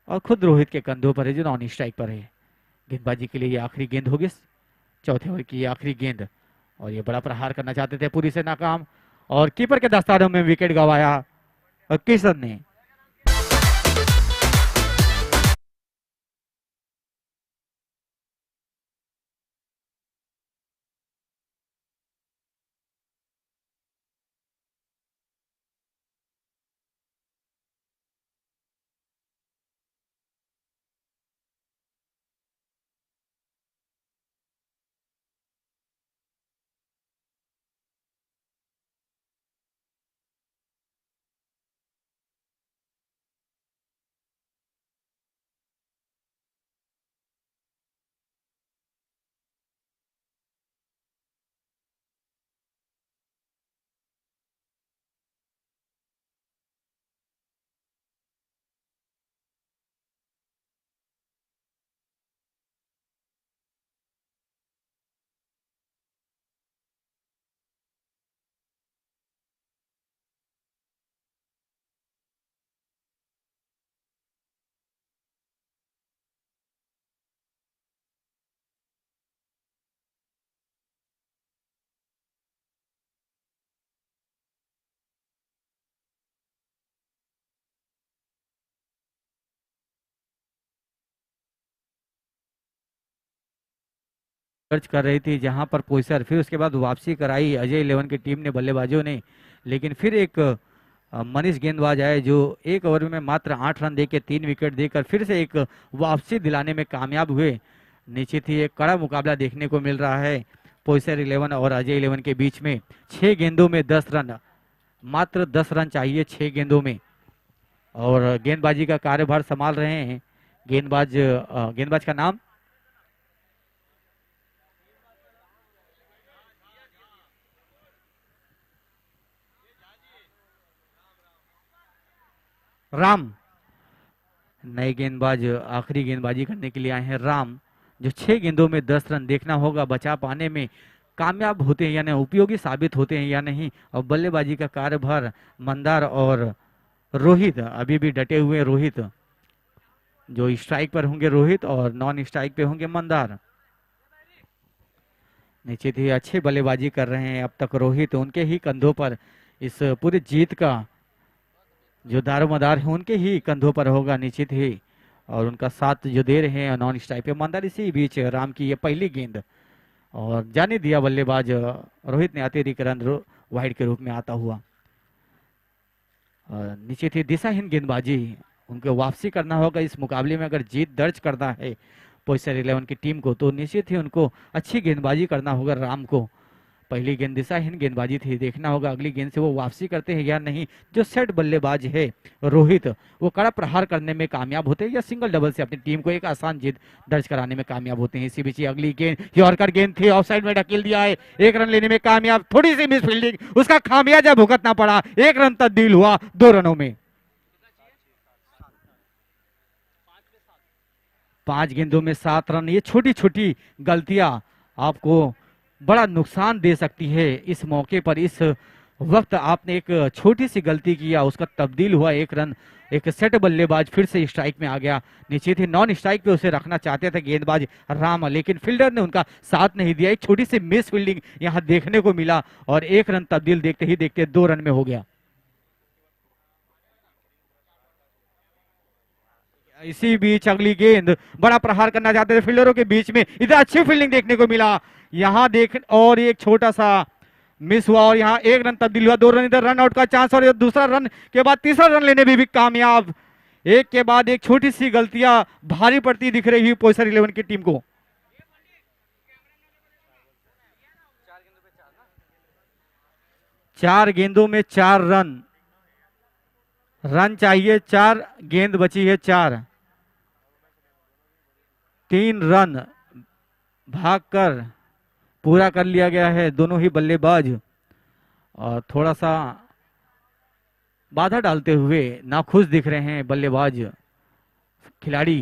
और खुद रोहित के कंधों पर है जो नॉन स्ट्राइक पर है। गेंदबाजी के लिए ये आखिरी गेंद होगी, चौथे ओवर की आखिरी गेंद, और ये बड़ा प्रहार करना चाहते थे, पूरी से नाकाम और कीपर के दस्तानों में विकेट गंवाया और किशन ने। खर्च कर रही थी जहां पर पोइसर, फिर उसके बाद वापसी कराई अजय 11 की टीम ने, बल्लेबाजों ने, लेकिन फिर एक मनीष गेंदबाज आए जो 1 ओवर में मात्र 8 रन देकर 3 विकेट देकर फिर से एक वापसी दिलाने में कामयाब हुए। निश्चित ही एक कड़ा मुकाबला देखने को मिल रहा है पोइसर 11 और अजय 11 के बीच में। 6 गेंदों में 10 रन, मात्र 10 रन चाहिए 6 गेंदों में, और गेंदबाजी का कार्यभार संभाल रहे हैं गेंदबाज का नाम राम। नए गेंदबाज आखिरी गेंदबाजी करने के लिए आए हैं राम, जो 6 गेंदों में 10 रन। देखना होगा बचा पाने में कामयाब होते हैं या नहीं, उपयोगी साबित होते हैं या नहीं। और बल्लेबाजी का कार्यभार मंदार और रोहित, अभी भी डटे हुए रोहित, जो स्ट्राइक पर होंगे रोहित और नॉन स्ट्राइक पे होंगे मंदार। निश्चित ही अच्छी बल्लेबाजी कर रहे हैं अब तक रोहित, उनके ही कंधों पर इस पूरी जीत का जो दारोमदार है उनके ही कंधों पर होगा निश्चित ही, और उनका साथ जो दे रहे हैं नॉन स्ट्राइक पे मंदार। इसी बीच राम की ये पहली गेंद और जाने दिया बल्लेबाज रोहित ने अतिरिक्त रन वाइड के रूप में आता हुआ। निश्चित ही दिशाहीन गेंदबाजी, उनको वापसी करना होगा इस मुकाबले में। अगर जीत दर्ज करना है पोइसर 11 की टीम को तो निश्चित ही उनको अच्छी गेंदबाजी करना होगा राम को। पहली गेंद दिशाहीन गेंदबाजी थी, देखना होगा अगली गेंद से वो वापसी करते हैं या नहीं। जो सेट बल्लेबाज है रोहित, वो कड़ा प्रहार करने में कामयाब होते हैं या सिंगल डबल से अपनी टीम को एक आसान जीत दर्ज कराने में कामयाब होते हैं। इसी बीच अगली गेंद यॉर्कर गेंद थी, ऑफसाइड में ढकेल दिया है, 1 रन लेने में कामयाब। थोड़ी सी मिस फील्डिंग, उसका खामियाजा भुगतना पड़ा, 1 रन तब्दील हुआ 2 रनों में। 5 गेंदों में 7 रन। ये छोटी छोटी गलतियां आपको बड़ा नुकसान दे सकती है। इस मौके पर इस वक्त आपने एक छोटी सी गलती किया, उसका तब्दील हुआ 1 रन। एक सेट बल्लेबाज फिर से स्ट्राइक में आ गया, निश्चित ही नॉन स्ट्राइक पे उसे रखना चाहते थे गेंदबाज राम, लेकिन फील्डर ने उनका साथ नहीं दिया। एक छोटी सी मिस फील्डिंग यहां देखने को मिला और 1 रन तब्दील देखते ही देखते 2 रन में हो गया। इसी बीच अगली गेंद, बड़ा प्रहार करना चाहते थे फील्डरों के बीच में, इधर अच्छी फील्डिंग देखने को मिला यहां देख, और एक छोटा सा मिस हुआ और यहाँ 1 रन तब्दील हुआ, 2 रन। इधर रन आउट का चांस और दूसरा रन के बाद तीसरा रन लेने में भी कामयाब। एक के बाद एक छोटी सी गलतियां भारी पड़ती दिख रही है पोइसर 11 की टीम को। चार गेंदों में 4 रन, रन चाहिए 4, गेंद बची है 4। 3 रन भागकर पूरा कर लिया गया है दोनों ही बल्लेबाज, और थोड़ा सा बाधा डालते हुए नाखुश दिख रहे हैं बल्लेबाज खिलाड़ी,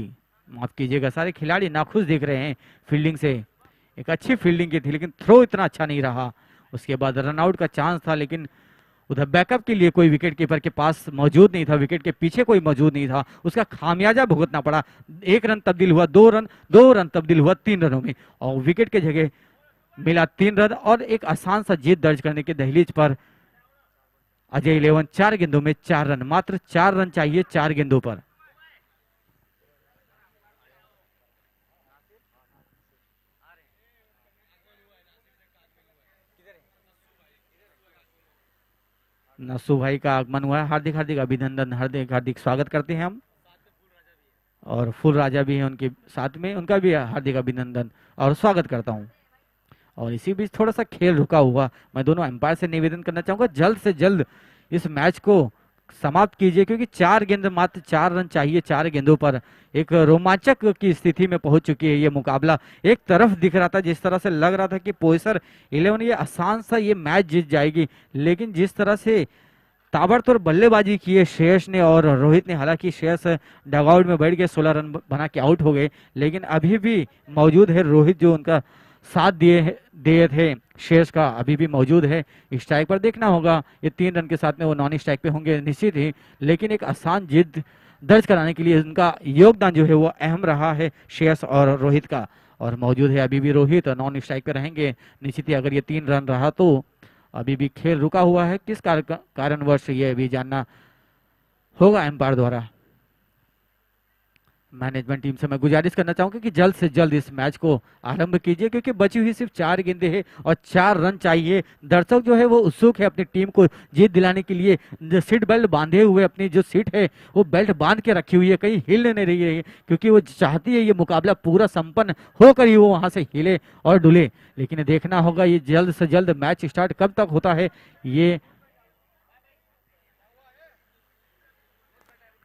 माफ कीजिएगा सारे खिलाड़ी नाखुश दिख रहे हैं फील्डिंग से। एक अच्छी फील्डिंग की थी लेकिन थ्रो इतना अच्छा नहीं रहा। उसके बाद रन आउट का चांस था लेकिन उधर बैकअप के लिए कोई विकेट कीपर के पास मौजूद नहीं था, विकेट के पीछे कोई मौजूद नहीं था, उसका खामियाजा भुगतना पड़ा। 1 रन तब्दील हुआ 2 रन, 2 रन तब्दील हुआ 3 रनों में, और विकेट के जगह मिला 3 रन और एक आसान सा जीत दर्ज करने के दहलीज पर अजय 11 4 गेंदों में 4 रन, मात्र 4 रन चाहिए 4 गेंदों पर। नसू भाई का आगमन हुआ है, हार्दिक हार्दिक अभिनंदन, हार्दिक हार्दिक स्वागत करते हैं हम। और फुल राजा भी है उनके साथ में, उनका भी हार्दिक अभिनंदन और स्वागत करता हूं। और इसी बीच थोड़ा सा खेल रुका हुआ, मैं दोनों एम्पायर से निवेदन करना चाहूंगा जल्द से जल्द इस मैच को समाप्त कीजिए, क्योंकि 4 गेंद मात्र 4 रन चाहिए 4 गेंदों पर। एक रोमांचक की स्थिति में पहुंच चुकी है ये मुकाबला। एक तरफ दिख रहा था, जिस तरह से लग रहा था कि पोइसर 11 ये आसान सा ये मैच जीत जाएगी, लेकिन जिस तरह से ताबड़तोड़ बल्लेबाजी की है श्रेयस ने और रोहित ने, हालांकि श्रेयस डगआउट में बैठ गए 16 रन बना के आउट हो गए, लेकिन अभी भी मौजूद है रोहित जो उनका साथ दिए थे श्रेयस का, अभी भी मौजूद है स्ट्राइक पर। देखना होगा ये 3 रन के साथ में वो नॉन स्ट्राइक पे होंगे निश्चित ही, लेकिन एक आसान जीत दर्ज कराने के लिए उनका योगदान जो है वो अहम रहा है श्रेयस और रोहित का, और मौजूद है अभी भी रोहित, नॉन स्ट्राइक पे रहेंगे निश्चित ही। अगर ये 3 रन रहा तो अभी भी खेल रुका हुआ है, किस कारणवश ये अभी जानना होगा एम्पायर द्वारा। मैनेजमेंट टीम से मैं गुजारिश करना चाहूंगा कि जल्द से जल्द इस मैच को आरंभ कीजिए, क्योंकि बची हुई सिर्फ 4 गेंदें हैं और 4 रन चाहिए। दर्शक जो है वो उत्सुक है अपनी टीम को जीत दिलाने के लिए, जो सीट बेल्ट बांधे हुए, अपनी जो सीट है वो बेल्ट बांध के रखी हुई है, कहीं हिल नहीं रही है, क्योंकि वो चाहती है ये मुकाबला पूरा संपन्न होकर ही वो वहां से हिले और डुले। लेकिन देखना होगा ये जल्द से जल्द मैच स्टार्ट कब तक होता है, ये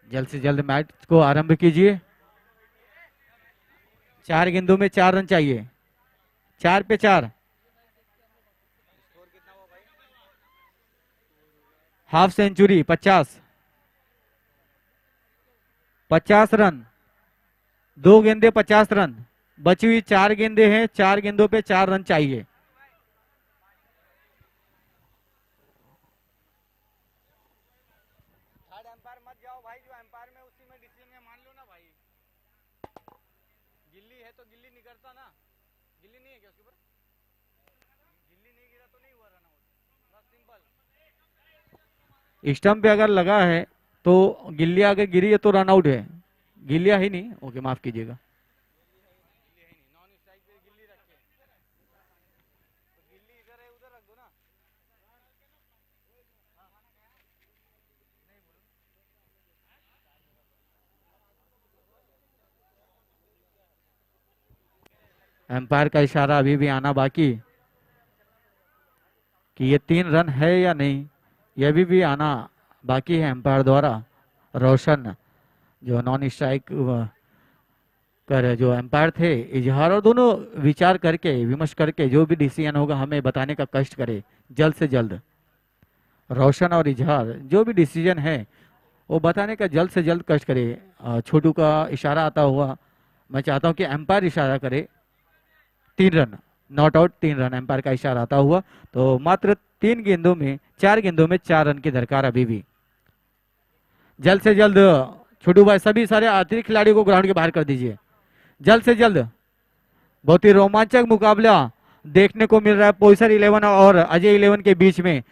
जल्द से जल्द मैच को आरंभ कीजिए। 4 गेंदों में 4 रन चाहिए, 4 पे 4, हाफ सेंचुरी 50 रन, 2 गेंदे 50 रन, बची हुई 4 गेंदे हैं, 4 गेंदों पे 4 रन चाहिए। स्टंप पे अगर लगा है तो गिल्ली अगर गिरी है तो रन आउट है, गिल्लिया ही नहीं, ओके माफ कीजिएगा। एम्पायर का इशारा अभी भी आना बाकी। कि ये 3 रन है या नहीं, यह भी आना बाकी है एम्पायर द्वारा। रोशन जो नॉन स्ट्राइक कर जो एम्पायर थे इजहार, और दोनों विचार करके विमर्श करके जो भी डिसीजन होगा हमें बताने का कष्ट करे जल्द से जल्द। रोशन और इजहार जो भी डिसीजन है वो बताने का जल्द से जल्द कष्ट करे। छोटू का इशारा आता हुआ मैं चाहता हूं कि एम्पायर इशारा करे 3 run, not out 3 run umpire का इशारा आता हुआ। तो मात्र 4 गेंदों में 4 रन की दरकार अभी भी। जल्द से जल्द छोटू भाई सभी सारे अतिरिक्त खिलाड़ियों को ग्राउंड के बाहर कर दीजिए जल्द से जल्द। बहुत ही रोमांचक मुकाबला देखने को मिल रहा है पोइसर 11 और अजय 11 के बीच में।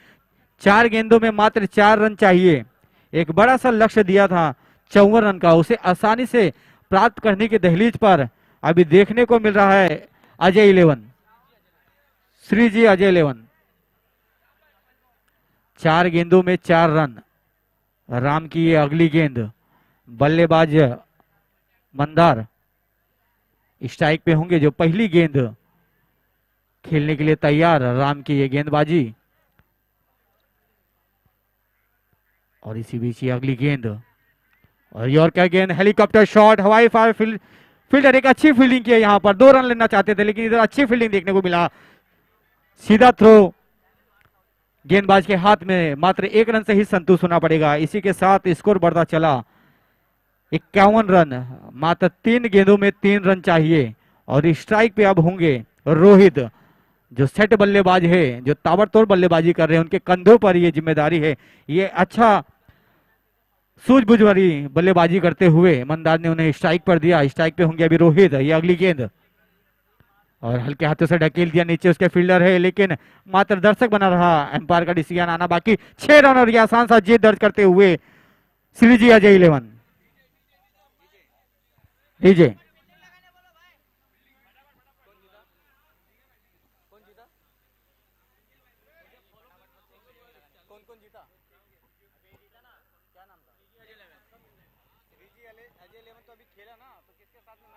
4 गेंदों में मात्र 4 रन चाहिए। एक बड़ा सा लक्ष्य दिया था 54 रन का, उसे आसानी से प्राप्त करने की दहलीज पर अभी देखने को मिल रहा है अजय 11, श्री जी अजय 11। 4 गेंदों में 4 रन। राम की ये अगली गेंद, बल्लेबाज मंदार स्ट्राइक पे होंगे जो पहली गेंद खेलने के लिए तैयार। राम की ये गेंदबाजी, और इसी बीच ये अगली गेंद, और यॉर्कर गेंद, हेलीकॉप्टर शॉट, हवाई फायर फील्डर एक अच्छी फील्डिंग की है यहाँ पर। 2 रन लेना चाहते थे लेकिन इधर अच्छी फील्डिंग देखने को मिला। सीधा थ्रो गेंदबाज के हाथ में, मात्र 1 रन से ही संतुष्ट होना पड़ेगा। इसी के साथ स्कोर बढ़ता चला 51 रन। मात्र 3 गेंदों में 3 रन चाहिए। और स्ट्राइक पे अब होंगे रोहित जो सेट बल्लेबाज है, जो ताबड़तोड़ बल्लेबाजी कर रहे हैं, उनके कंधों पर ये जिम्मेदारी है। ये अच्छा सूझबूझ भरी बल्लेबाजी करते हुए मंदार ने उन्हें स्ट्राइक पर दिया। स्ट्राइक पे होंगे अभी रोहित। ये अगली गेंद, और हल्के हाथों से ढकेल दिया, नीचे उसके फील्डर है लेकिन मात्र दर्शक बना रहा। एम्पायर का डिसीजन आना बाकी। 6 रन और ये आसान सा जीत दर्ज करते हुए श्री जी अजय 11 डीजे। अजय 11 तो अभी खेला ना, तो किसके साथ में